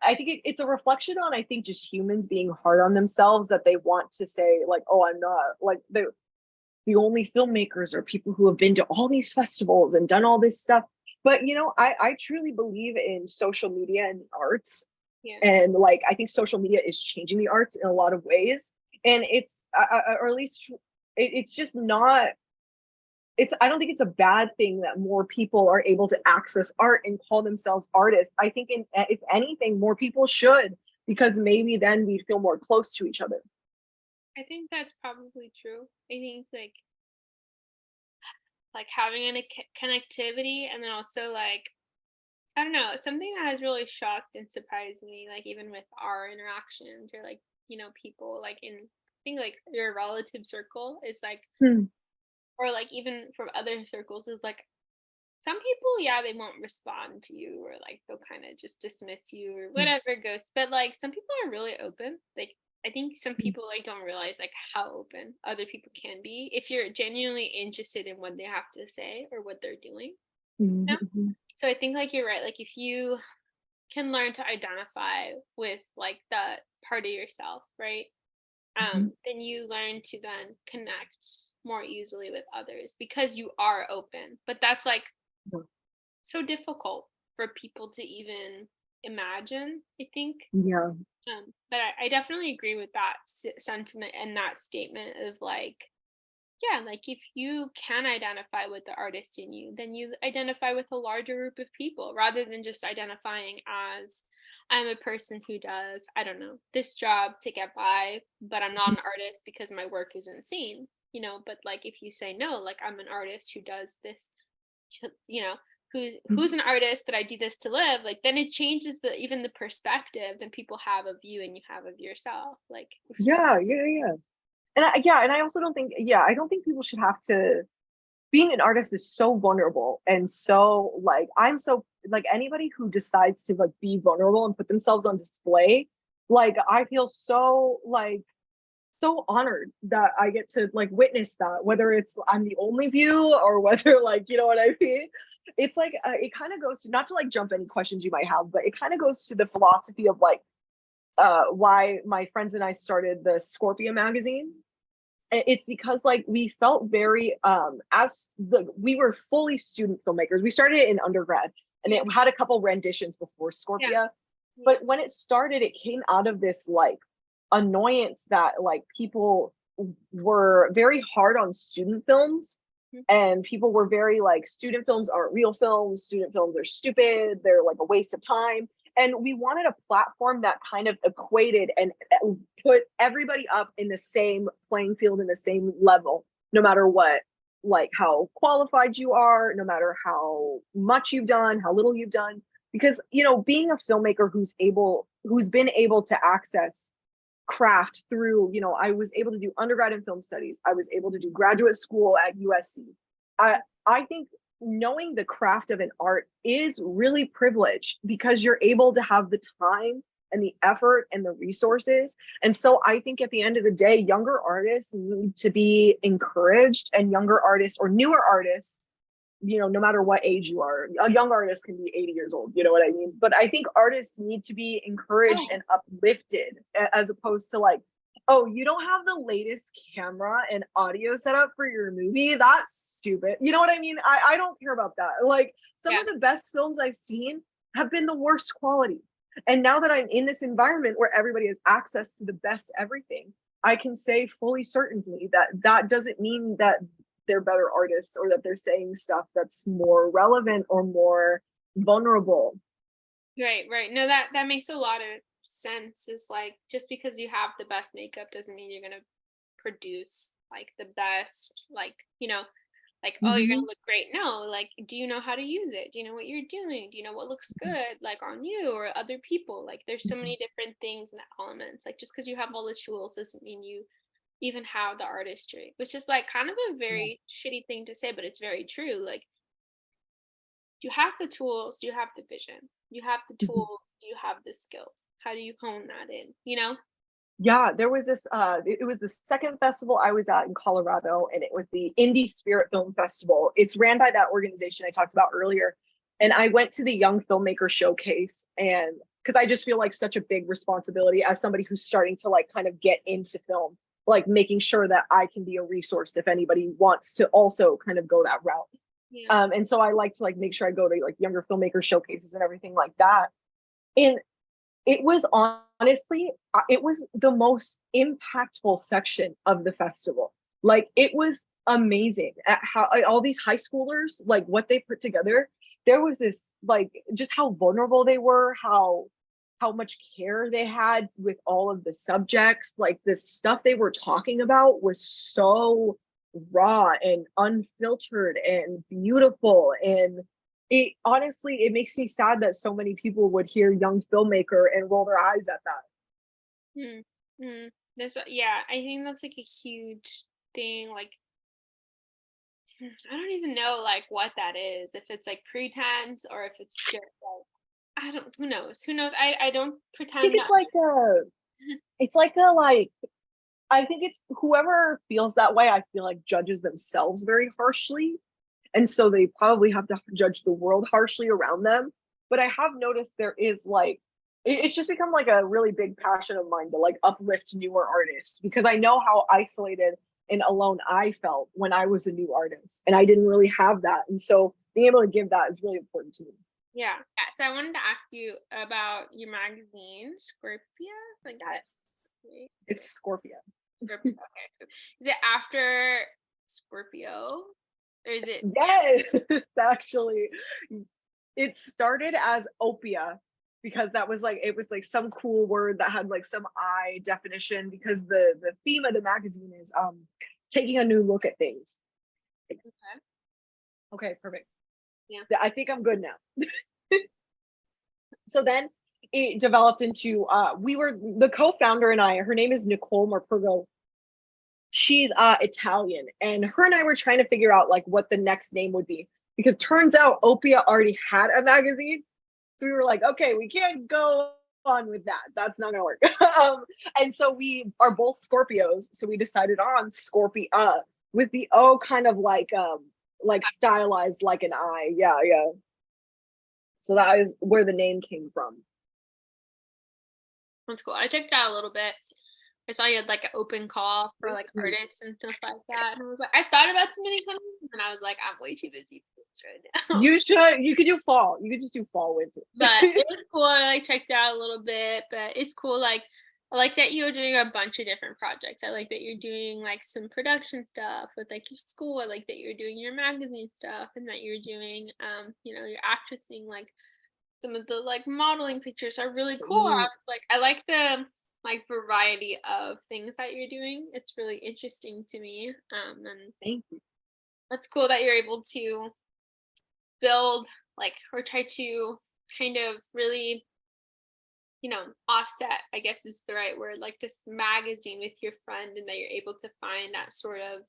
it's a reflection on, I think, just humans being hard on themselves, that they want to say like, oh, I'm not like the only filmmakers are people who have been to all these festivals and done all this stuff. But you know, I truly believe in social media and arts. Yeah. And like, I think social media is changing the arts in a lot of ways. And it's or at least it's just not, I don't think it's a bad thing that more people are able to access art and call themselves artists. I think if anything, more people should, because maybe then we feel more close to each other. I think that's probably true. I think like having a connectivity, and then also like, I don't know, it's something that has really shocked and surprised me, like even with our interactions, or like, you know, people like in, I think like your relative circle is like, or like even from other circles is like, some people, yeah, they won't respond to you, or like they'll kind of just dismiss you or whatever goes. But like some people are really open. Like I think some people like don't realize like how open other people can be if you're genuinely interested in what they have to say or what they're doing. You know? So I think like you're right. Like if you can learn to identify with like that part of yourself, right? Then you learn to then connect more easily with others because you are open. But that's like so difficult for people to even imagine, I think. Yeah. But I definitely agree with that sentiment and that statement of like, yeah, like if you can identify with the artist in you, then you identify with a larger group of people rather than just identifying as, I'm a person who does, I don't know, this job to get by, but I'm not an artist because my work isn't seen, you know. But like if you say, no, like I'm an artist who does this, you know, who's an artist, but I do this to live, like then it changes the even the perspective that people have of you and you have of yourself. Like Yeah. And I also don't think, I don't think people should have to, being an artist is so vulnerable. And so like, I'm so like, anybody who decides to like be vulnerable and put themselves on display, like I feel so like, so honored that I get to like witness that, whether it's I'm the only view or whether like, you know what I mean? It's like, it kind of goes to, not to like jump any questions you might have, but it kind of goes to the philosophy of like, why my friends and I started the Scorpia Magazine. It's because like we felt very we were fully student filmmakers. We started it in undergrad, and it had a couple renditions before Scorpia. But when it started, it came out of this like annoyance that like people were very hard on student films, and people were very like, student films aren't real films, student films are stupid, they're like a waste of time. And we wanted a platform that kind of equated and put everybody up in the same playing field, in the same level, no matter what, like how qualified you are, no matter how much you've done, how little you've done. Because, you know, being a filmmaker who's been able to access craft through, you know, I was able to do undergrad in film studies, I was able to do graduate school at USC. I think knowing the craft of an art is really privileged, because you're able to have the time and the effort and the resources. And so I think at the end of the day, younger artists need to be encouraged, and younger artists or newer artists, you know, no matter what age you are, a young artist can be 80 years old, you know what I mean? But I think artists need to be encouraged and uplifted, as opposed to like, oh, you don't have the latest camera and audio setup for your movie, that's stupid. You know what I mean? I don't care about that. Like some of the best films I've seen have been the worst quality. And now that I'm in this environment where everybody has access to the best everything, I can say fully certainly that that doesn't mean that they're better artists, or that they're saying stuff that's more relevant or more vulnerable. Right. No, that makes a lot of sense. Is like, just because you have the best makeup doesn't mean you're gonna produce like the best, like, you know, like, oh, you're gonna look great. No, like, do you know how to use it? Do you know what you're doing? Do you know what looks good, like on you or other people? Like there's so many different things and elements. Like just because you have all the tools doesn't mean you even have the artistry, which is like kind of a very shitty thing to say, but it's very true. Like you have the tools, you have the vision, you have the tools do you have the skills? How do you hone that in, you know? Yeah, there was this it was the second festival I was at in Colorado, and it was the Indie Spirit Film Festival. It's ran by that organization I talked about earlier. And I went to the Young Filmmaker Showcase, and because I just feel like such a big responsibility as somebody who's starting to like kind of get into film, like making sure that I can be a resource if anybody wants to also kind of go that route. Yeah. And so I like to like make sure I go to like younger filmmaker showcases and everything like that. And it was honestly, it was the most impactful section of the festival. Like it was amazing at how all these high schoolers, like what they put together. There was this like just how vulnerable they were, how much care they had with all of the subjects. Like the stuff they were talking about was so raw and unfiltered and beautiful, and it honestly, it makes me sad that so many people would hear young filmmaker and roll their eyes at that. Yeah, I think that's like a huge thing. Like, I don't even know like what that is. If it's like pretense or if it's just like I don't. Who knows? Who knows? I don't I think pretend. it's like a like I think it's whoever feels that way, I feel like judges themselves very harshly. And so they probably have to judge the world harshly around them. But I have noticed there is like it's just become like a really big passion of mine to like uplift newer artists, because I know how isolated and alone I felt when I was a new artist and I didn't really have that. And so being able to give that is really important to me. Yeah. So I wanted to ask you about your magazine, Scorpia. Like, Yes. It's Scorpia. Scorpio. Okay. So is it after Scorpio? Or is it? Yes, actually. It started as opia because that was like it was like some cool word that had like some I definition, because the theme of the magazine is taking a new look at things. Okay, perfect. Yeah. I think I'm good now. So then it developed into we were the co-founder and I, her name is Nicole Morpurgo. She's Italian, and her and I were trying to figure out like what the next name would be, because turns out Opia already had a magazine. So we were like, okay, we can't go on with that. That's not gonna work. And so we are both Scorpios, so we decided on Scorpia with the O kind of like stylized like an I. Yeah, yeah. So that is where the name came from. That's cool. I checked it out a little bit. I saw you had like an open call for like artists and stuff like that. And I was like, I thought about submitting something, and I was like, I'm way too busy for this right now. You could do fall. You could just do fall winter. But it was cool. I like checked it out a little bit, but it's cool. Like I like that you're doing a bunch of different projects. I like that you're doing like some production stuff with like your school. I like that you're doing your magazine stuff, and that you're doing your actressing. Like some of the like modeling pictures are really cool. I was like, I like the like variety of things that you're doing. It's really interesting to me. And Thank you. that's cool that you're able to build like or try to kind of really offset, I guess is the right word, like this magazine with your friend, and that you're able to find that sort of,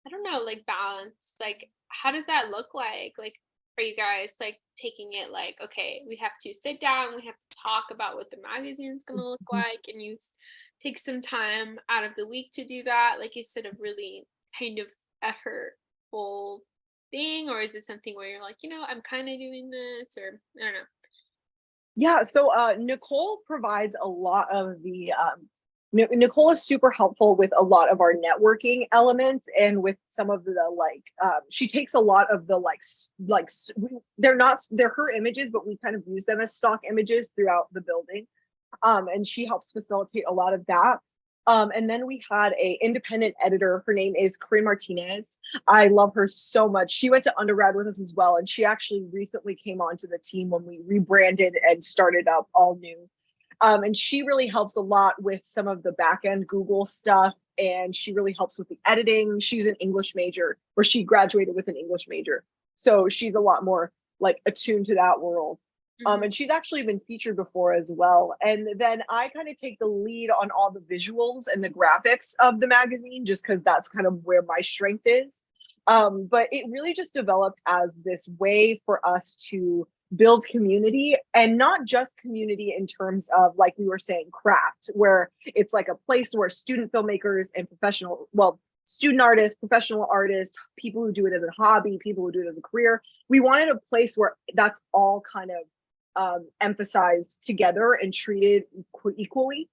I don't know, like balance. Like how does that look like? Like are you guys like taking it like, okay, we have to sit down, we have to talk about what the magazine is going to look like, and you take some time out of the week to do that, like instead of really kind of effortful thing? Or is it something where you're like, I'm kind of doing this, or I don't know? Yeah, so Nicole provides a lot of the Nicole is super helpful with a lot of our networking elements, and with some of the like she takes a lot of the they're her images, but we kind of use them as stock images throughout the building, and she helps facilitate a lot of that. And then we had a independent editor. Her name is Corinne Martinez. I love her so much. She went to undergrad with us as well, and she actually recently came onto the team when we rebranded and started up all new. And she really helps a lot with some of the back end Google stuff, and she really helps with the editing. She's an English major, or she graduated with an English major, so she's a lot more like attuned to that world. And she's actually been featured before as well. And then I kind of take the lead on all the visuals and the graphics of the magazine, just because that's kind of where my strength is. But it really just developed as this way for us to build community, and not just community in terms of, like we were saying, craft, where it's like a place where student filmmakers and student artists, professional artists, people who do it as a hobby, people who do it as a career. We wanted a place where that's all kind of emphasized together and treated equally.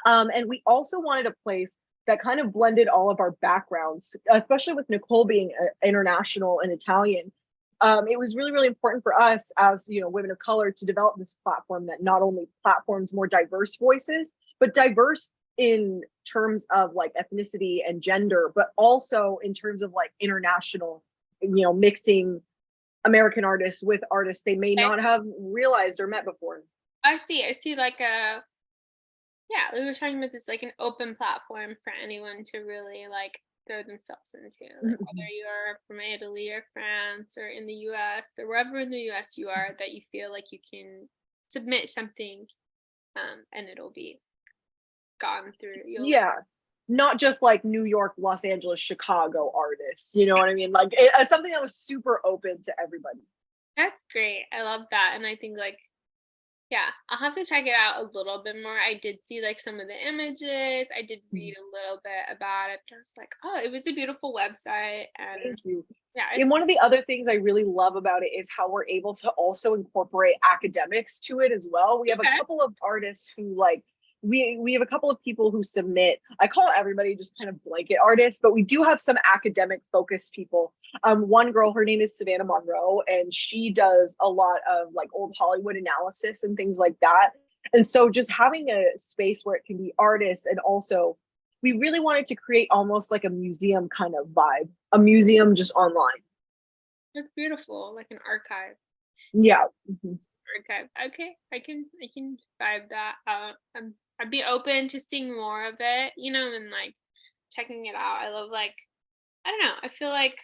And we also wanted a place that kind of blended all of our backgrounds, especially with Nicole being international and Italian. It was really, really important for us as, women of color to develop this platform that not only platforms more diverse voices, but diverse in terms of like ethnicity and gender, but also in terms of like international, mixing American artists with artists they may not have realized or met before. I see like we were talking about this, like an open platform for anyone to really like throw themselves into, like whether you are from Italy or France or in the US or wherever in the US you are, that you feel like you can submit something and it'll be gone through. Not just like New York, Los Angeles, Chicago artists, you know what I mean? Like it's something that was super open to everybody. That's great. I love that. And I think like, I'll have to check it out a little bit more. I did see like some of the images. I did read a little bit about it, but I was like, oh, it was a beautiful website. And thank you. Yeah. And one of the other things I really love about it is how we're able to also incorporate academics to it as well. We have a couple of artists who like, we have a couple of people who submit. I call everybody just kind of blanket artists, but we do have some academic focused people. One girl, her name is Savannah Monroe, and she does a lot of like old Hollywood analysis and things like that. And so just having a space where it can be artists, and also we really wanted to create almost like a museum kind of vibe, a museum just online. That's beautiful, like an archive. Yeah. Archive. Okay, I can vibe that out. I'd be open to seeing more of it, and like checking it out. I love, like, I don't know, I feel like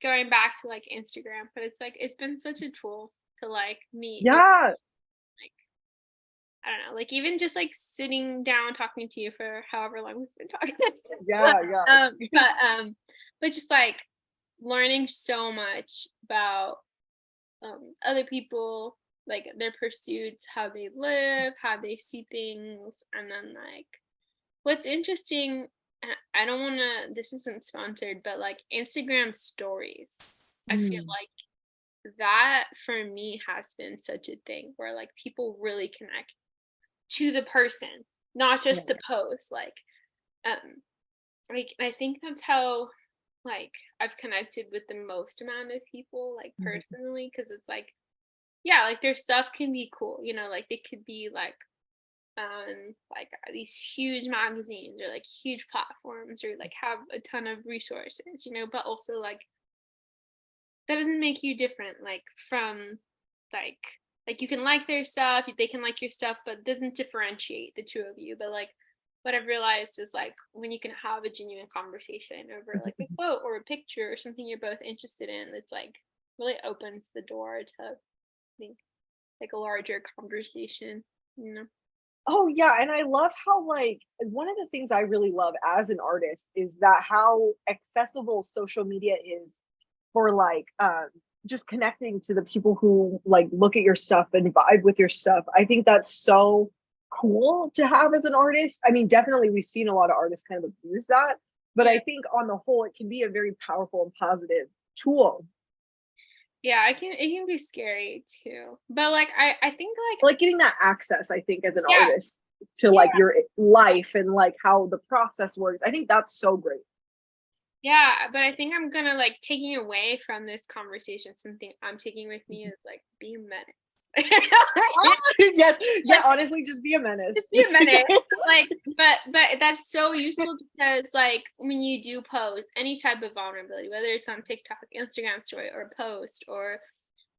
going back to like Instagram, but it's like it's been such a tool to like meet. Yeah. Like, I don't know, like even just like sitting down talking to you for however long we've been talking. But just like learning so much about other people, like their pursuits, how they live, how they see things. And then like what's interesting, I don't want to, this isn't sponsored, but like Instagram stories, I feel like that for me has been such a thing where like people really connect to the person, not just the post. Like I think that's how like I've connected with the most amount of people, like personally, because it's like, like their stuff can be cool, like they could be like like these huge magazines or like huge platforms or like have a ton of resources, but also like that doesn't make you different, like from like you can like their stuff, they can like your stuff, but it doesn't differentiate the two of you. But like what I've realized is like when you can have a genuine conversation over like a quote or a picture or something you're both interested in, it's like really opens the door to, I think, like a larger conversation, Oh yeah, and I love how like one of the things I really love as an artist is that how accessible social media is for like just connecting to the people who like look at your stuff and vibe with your stuff. I think that's so cool to have as an artist. I mean, definitely we've seen a lot of artists kind of abuse that, but I think on the whole it can be a very powerful and positive tool. Yeah, it can be scary too. But like I think like getting that access, I think, as an artist to like your life and like how the process works. I think that's so great. Yeah, but I think I'm gonna like taking away from this conversation, something I'm taking with me is like be a menace. Yeah, honestly, just be a menace. Just be a menace. Like, but that's so useful because like when you do post any type of vulnerability, whether it's on TikTok, Instagram story, or a post, or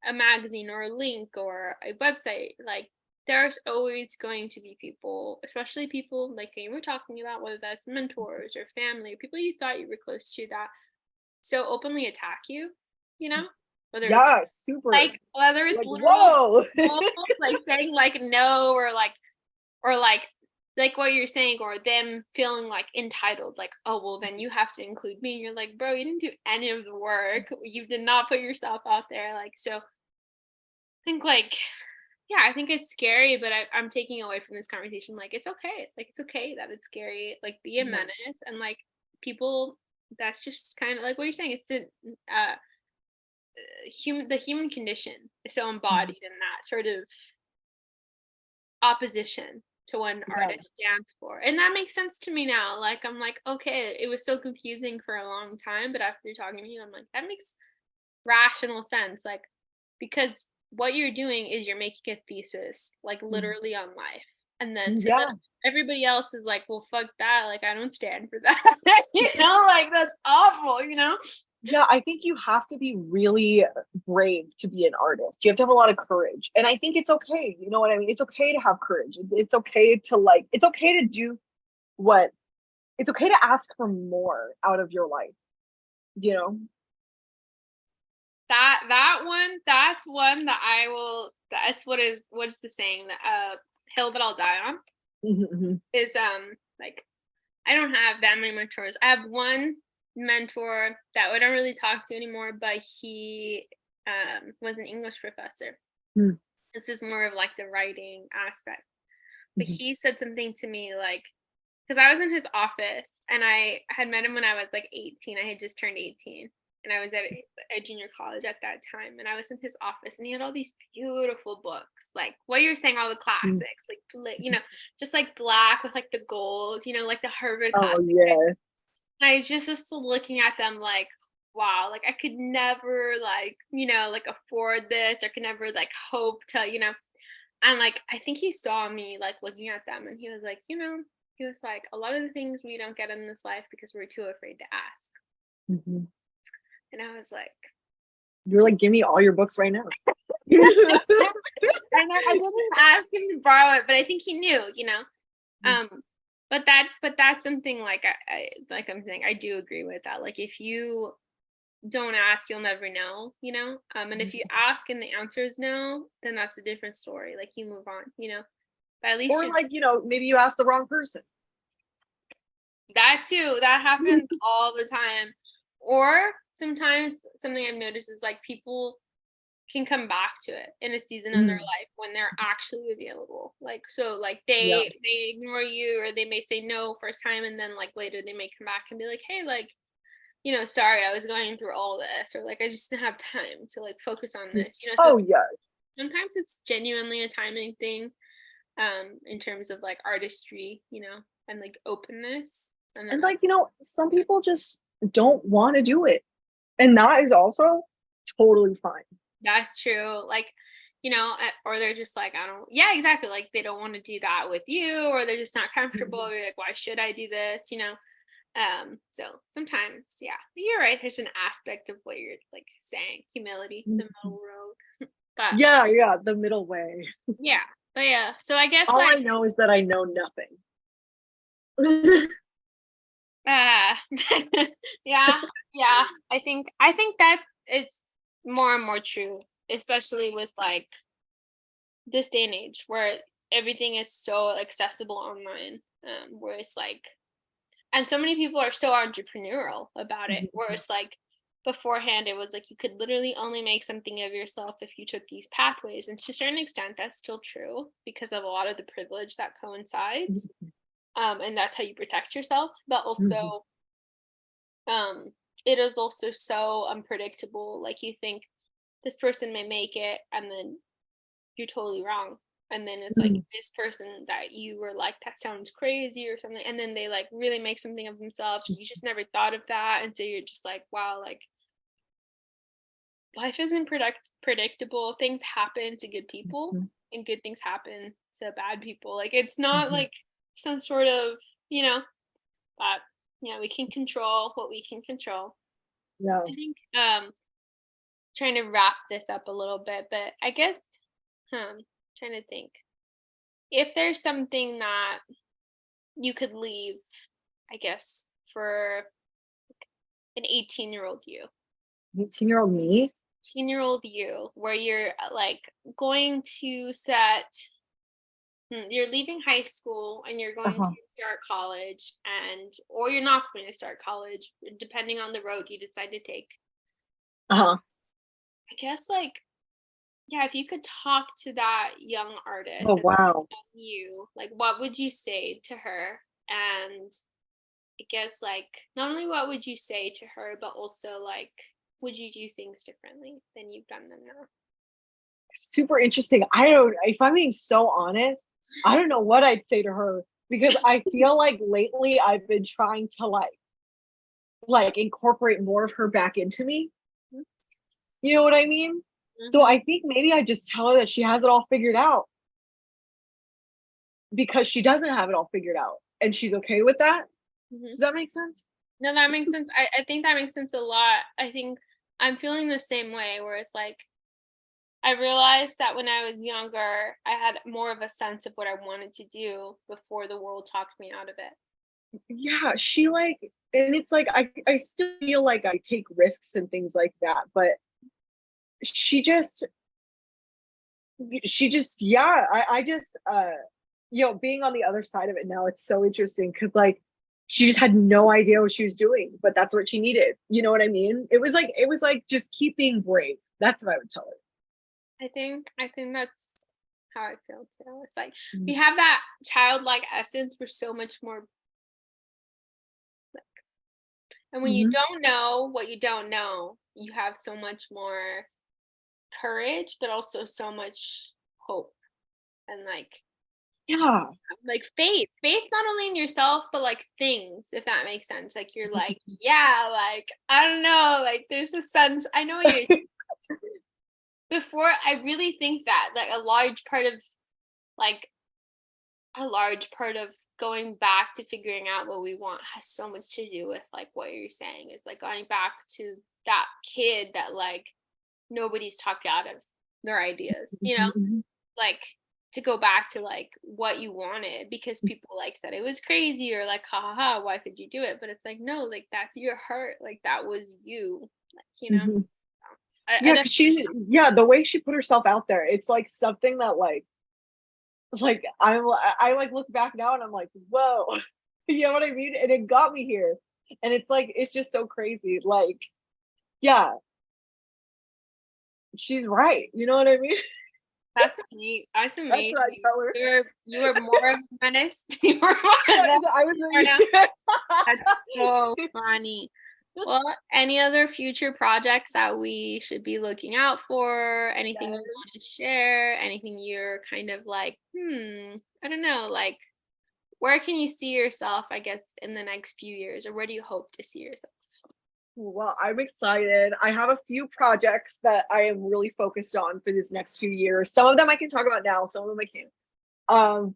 a magazine, or a link, or a website, like there's always going to be people, especially people like you were talking about, whether that's mentors or family or people you thought you were close to, that so openly attack you, whether it's super like whether it's like, literal like saying like no, or like what you're saying, or them feeling like entitled, like, oh well then you have to include me, and you're like, bro, you didn't do any of the work, you did not put yourself out there. Like, so think like, yeah, I think it's scary, but I'm taking away from this conversation, like, it's okay. Like, it's okay that it's scary. Like, be a Mhm. menace. And like, people, that's just kind of like what you're saying. It's the human condition is so Mhm. embodied in that sort of opposition to what an Yeah. artist stands for. And that makes sense to me now. Like, I'm like, okay, it was so confusing for a long time, but after talking to you, I'm like, that makes rational sense. Like, because what you're doing is you're making a thesis, like Mhm. literally on life. And then to Yeah. everybody else is like, well, fuck that. Like, I don't stand for that. Like, that's awful. Yeah, I think you have to be really brave to be an artist. You have to have a lot of courage. And I think it's okay. You know what I mean? It's okay to have courage. It's okay to like, it's okay to do what, it's okay to ask for more out of your life, you know? That's one that I will, that's what is the saying, that hill that I'll die on Mhm. is like, I don't have that many mentors. I have one mentor that I don't really talk to anymore, but he was an English professor. Mhm. This is more of like the writing aspect. But Mhm. he said something to me like, because I was in his office and I had met him when I was like 18. I had just turned 18 and I was at a junior college at that time. And I was in his office and he had all these beautiful books, like what you're saying, all the Mhm. classics, like, just like black with like the gold, like the Harvard Oh, classics. yeah. I just looking at them like, wow, like I could never like, like afford this or could never like hope to. And like I think he saw me like looking at them and he was like, he was like, a lot of the things we don't get in this life because we're too afraid to ask. Mhm. And I was like, You're like, give me all your books right now. I know I didn't ask him to borrow it, but I think he knew. Um, but that's something like I like I'm saying, I do agree with that. Like if you don't ask, you'll never know. And if you ask and the answer is no, then that's a different story. Like you move on. But at least Or like, maybe you asked the wrong person. that too, that happens all the time. Or sometimes something I've noticed is like people can come back to it in a season in their Mhm. life when they're actually available. Like so like Yeah. they ignore you or they may say no first time and then like later they may come back and be like, hey, like, sorry, I was going through all this, or like I just didn't have time to like focus on this. So Oh, yeah. sometimes it's genuinely a timing thing, in terms of like artistry, and like openness. And then And like, like, some people just don't want to do it. And that is also totally fine. that's true. Like, or they're just like, I don't, yeah, exactly. Like they don't want to do that with you, or they're just not comfortable. Mhm. You're like, why should I do this? So sometimes, yeah, you're right. There's an aspect of what you're like saying, humility, the Mhm. middle road. But Yeah, yeah, the middle way. yeah, but yeah. So I guess All I like, know is that I know nothing. uh, yeah, yeah. I think that it's more and more true, especially with like this day and age where everything is so accessible online. Where it's like, and so many people are so entrepreneurial about it, where it's like beforehand it was like you could literally only make something of yourself if you took these pathways, and to a certain extent that's still true because of a lot of the privilege that coincides. And that's how you protect yourself, but Mhm. also um it is also so unpredictable. Like you think this person may make it and then you're totally wrong, and then it's like Mhm. this person that you were like, that sounds crazy or something, and then they like really make something of themselves, you just never thought of that, and so you're just like, wow, like life isn't predictable. Things happen to good people Mhm. and good things happen to bad people. Like it's not Mhm. like some sort of, you know but yeah, we can control what we can control. Yeah. I think trying to wrap this up a little bit, but I guess, trying to think if there's something that you could leave, I guess, for an 18-year-old you. 18-year-old me. 18-year-old you, where you're like going to set, you're leaving high school and you're going to Uh-huh. start college, and or you're not going to start college, depending on the road you decide to take. Um, Uh-huh. I guess like Yeah, if you could talk to that young artist, Oh, or wow. you, like, what would you say to her? And I guess, like, not only what would you say to her, but also, like, would you do things differently than you've done them now? Super interesting. I don't, if I'm being so honest, I don't know what I'd say to her because I feel like lately I've been trying to like incorporate more of her back into me. You know what I mean? So Mm-hmm. I think maybe I just tell her that she has it all figured out because she doesn't have it all figured out and she's okay with that. Mm-hmm. Does that make sense? No, that makes sense. I think that makes sense a lot. I think I'm feeling the same way, where it's like, I realized that when I was younger, I had more of a sense of what I wanted to do before the world talked me out of it. Yeah, she like, and it's like I still feel like I take risks and things like that, but she just yeah, I just being on the other side of it now, it's so interesting because like she just had no idea what she was doing, but that's what she needed. You know what I mean? It was like just keep being brave. That's what I would tell I think that's how I feel too. It's like her. we have that childlike essence. We're so much more, and when you Mm-hmm. don't know what you don't know, you have so much more courage, but also so much hope and Yeah. like faith not only in yourself but like things, if that makes sense. Like you're like, yeah, like I don't know, like there's a sense, I know what you're before. I really think that like like a large part of going back to figuring out what we want has so much to do with like what you're saying, is like going back to that kid that like nobody's talked out of their ideas, Mhm. like to go back to like what you wanted because people like said it was crazy or like ha ha ha, why could you do it? But it's like, no, like that's your heart, like that was you, Mhm. I Yeah, because definitely. she's yeah, the way she put herself out there, it's like something that like I like look back now and I'm like, whoa, you know what I mean? And it got me here. And it's like it's just so crazy. Like, yeah, she's right. You know what I mean? That's neat. That's That's what I amazing. tell her. You were more of a menace. You were more than I was you are now. That's so funny. Well, any other future projects that we should be looking out for? Anything you Yes. want to share? Anything you're kind of like, I don't know, like where can you see yourself, I guess, in the next few years, or where do you hope to see yourself? Well, I'm excited. I have a few projects that I am really focused on for this next few years. Some of them I can talk about now, some of them I can't.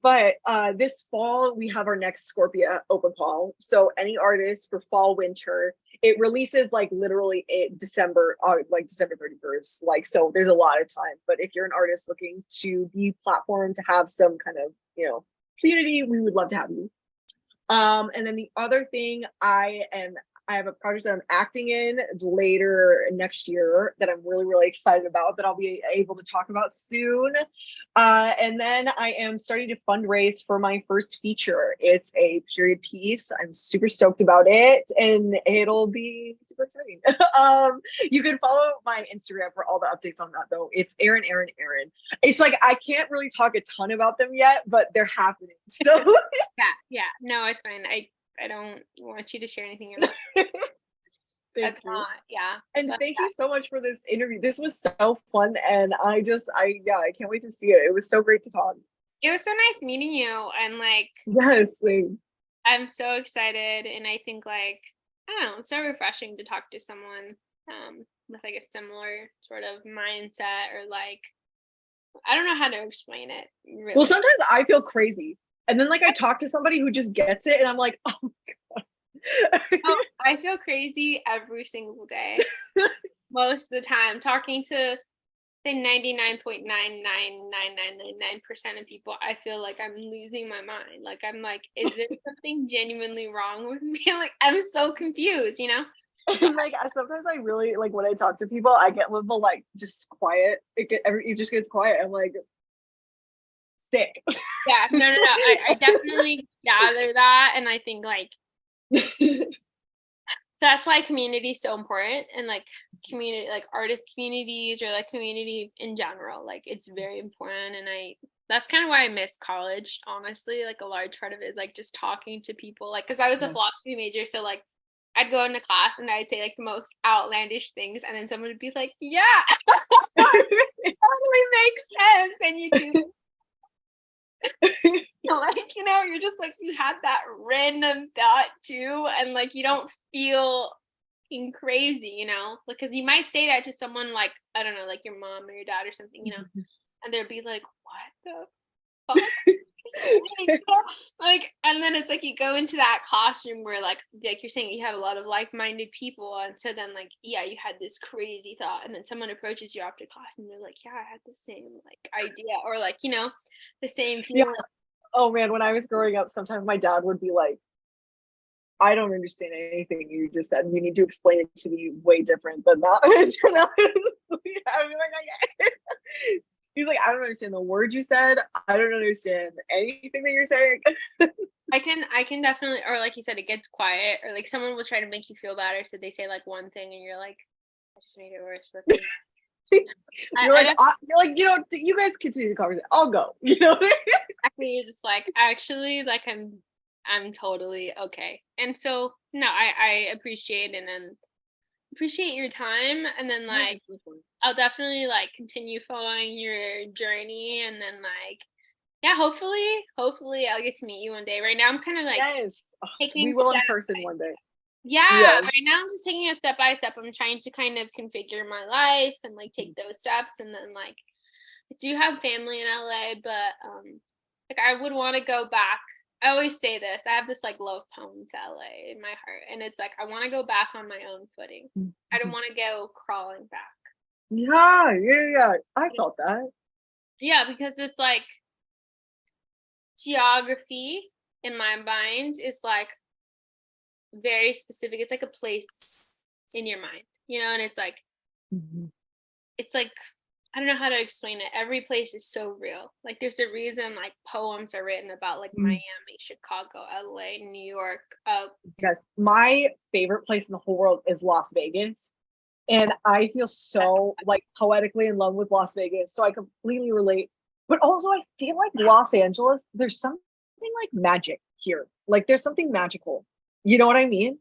But this fall we have our next Scorpia open call. So any artist for fall winter, it releases like literally December, like December 31st. Like so, there's a lot of time. But if you're an artist looking to be platformed to have some kind of community, we would love to have you. And then the other thing I have a project that I'm acting in later next year that I'm really, really excited about that I'll be able to talk about soon. And then I am starting to fundraise for my first feature. It's a period piece. I'm super stoked about it and it'll be super exciting. You can follow my Instagram for all the updates on that though. It's Erryn. It's like I can't really talk a ton about them yet, but they're happening. So Yeah, no, it's fine. I don't want you to share anything you're not. thank That's you. not, yeah. And But thank you so much for this interview. This was so fun. And I can't wait to see it. It was so great to talk. it was so nice meeting you, and like Yes. Same. I'm so excited, and I think like I don't know, it's so refreshing to talk to someone with like a similar sort of mindset, or like I don't know how to explain it Well, really. sometimes I feel crazy. And then like I talk to somebody who just gets it and I'm like, oh my God. Oh, I feel crazy every single day. Most of the time, talking to say 99.99999% of people, I feel like I'm losing my mind. Like I'm like, is there something genuinely wrong with me? Like I'm so confused. And like sometimes I really like when I talk to people, I get a little like just quiet. It just gets quiet. I'm like sick. Yeah, no, no, no. I definitely gather that, and I think like that's why community is so important, and like community, like artist communities, or like community in general, like it's very important. And that's kind of why I miss college, honestly. Like a large part of it is like just talking to people, like because I was a Yeah. philosophy major, so like I'd go into class and I'd say like the most outlandish things, and then someone would be like, yeah, totally makes sense, and you do. Like, you're just like, you had that random thought too, and like you don't feel crazy, because you might say that to someone, like, I don't know, like your mom or your dad or something, and they'll be like, what the fuck? Like, and then it's like you go into that classroom where like you're saying, you have a lot of like-minded people, and so then like, yeah, you had this crazy thought, and then someone approaches you after class and they're like, yeah, I had the same like idea, or like, the same Yeah. feeling. Oh man, when I was growing up, sometimes my dad would be like, I don't understand anything you just said. You need to explain it to me way different than that. He's like, I don't understand the words you said. I don't understand anything that you're saying. I can definitely, or like you said, it gets quiet, or like someone will try to make you feel better, so they say like one thing and you're like, I just made it worse. But you're like, you guys continue the conversation. I'll go. Actually, you're just like, actually, like I'm totally okay. And so no, I appreciate it, and appreciate your time, and then like I'll definitely like continue following your journey, and then like, yeah, hopefully I'll get to meet you one day. Right now I'm kind of like yes, taking we will in steps. person one day. Yeah, Yes. right now I'm just taking it step by step. I'm trying to kind of configure my life and like take those steps, and then like I do have family in LA, but like I would want to go back. I always say this. I have this like love poem to LA in my heart, and it's like I want to go back on my own footing. I don't want to go crawling back. Yeah. I felt that. Yeah, because it's like geography in my mind is like very specific. It's like a place in your mind, and it's like I don't know how to explain it. Every place is so real. Like there's a reason like poems are written about like Miami, Chicago, LA, New York. Yes, my favorite place in the whole world is Las Vegas. And I feel so like poetically in love with Las Vegas. So I completely relate. But also I feel like Los Angeles, there's something like magic here. Like there's something magical. You know what I mean?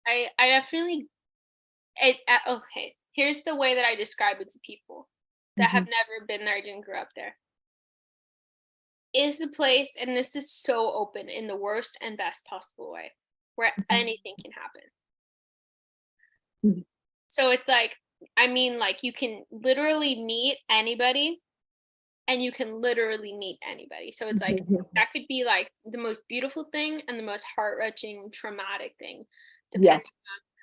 I definitely okay. Here's the way that I describe it to people that have never been there, didn't grow up there. Is the place, and this is so open in the worst and best possible way, where anything can happen. So it's like, I mean, like you can literally meet anybody, and you can literally meet anybody. So it's like that could be like the most beautiful thing and the most heart-wrenching, traumatic thing, depending on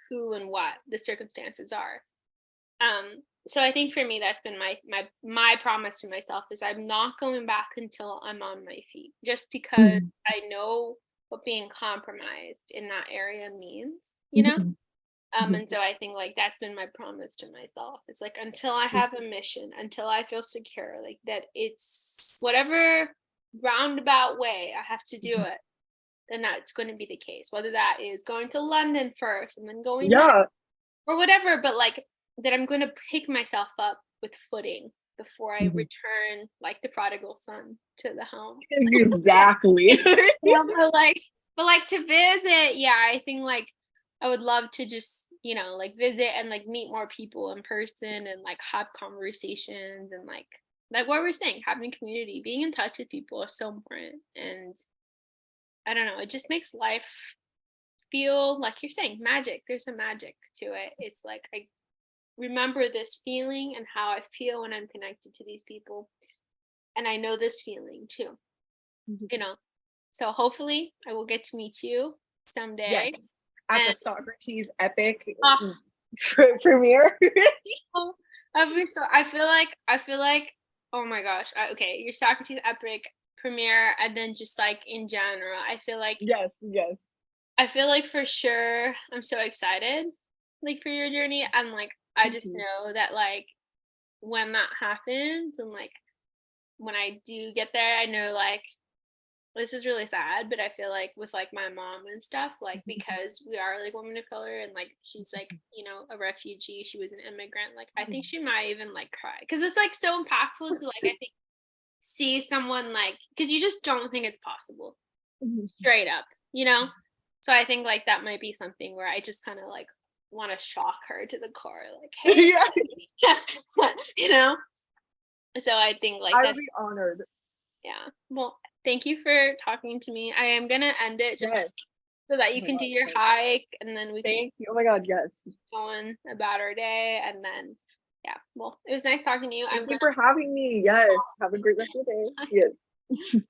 who and what the circumstances are. So I think for me, that's been my promise to myself is I'm not going back until I'm on my feet, just because I know what being compromised in that area means, and so I think like that's been my promise to myself. It's like until I have a mission, until I feel secure, like that it's whatever roundabout way I have to do it, then that's going to be the case. Whether that is going to London first and then going back or whatever, but like that I'm going to pick myself up with footing before I return like the prodigal son to the home. Exactly. But like to visit, yeah, I think like I would love to just, like visit and like meet more people in person and like have conversations and like what we're saying, having community, being in touch with people is so important. And I don't know, it just makes life feel like you're saying magic. There's a magic to it. It's like I remember this feeling and how I feel when I'm connected to these people. And I know this feeling too, So hopefully I will get to meet you someday. Yes. At the Socrates epic Oh, premiere. I feel like, oh my gosh. Okay, your Socrates epic premiere, and then just like in general, I feel like yes. I feel like for sure I'm so excited like for your journey, and like I just know that like when that happens and like when I do get there, I know like this is really sad, but I feel like with like my mom and stuff, like because we are like women of color and like she's like, you know, a refugee, she was an immigrant, like I think she might even like cry because it's like so impactful to like I think see someone like because you just don't think it's possible straight up, you know. So I think like that might be something where I just kind of like want to shock her to the core, like, hey, Yeah, you know. So I think like I would that's be honored. yeah. Well, thank you for talking to me. I am gonna end it just Yes. so that Oh you my can do God. your Yes. hike and then we can Thank you. Oh my God. Yes. go on about our day and then yeah. Well, it was nice talking to you. I'm Thank you for having me. Yes. Have a great rest of the day. gonna Yes.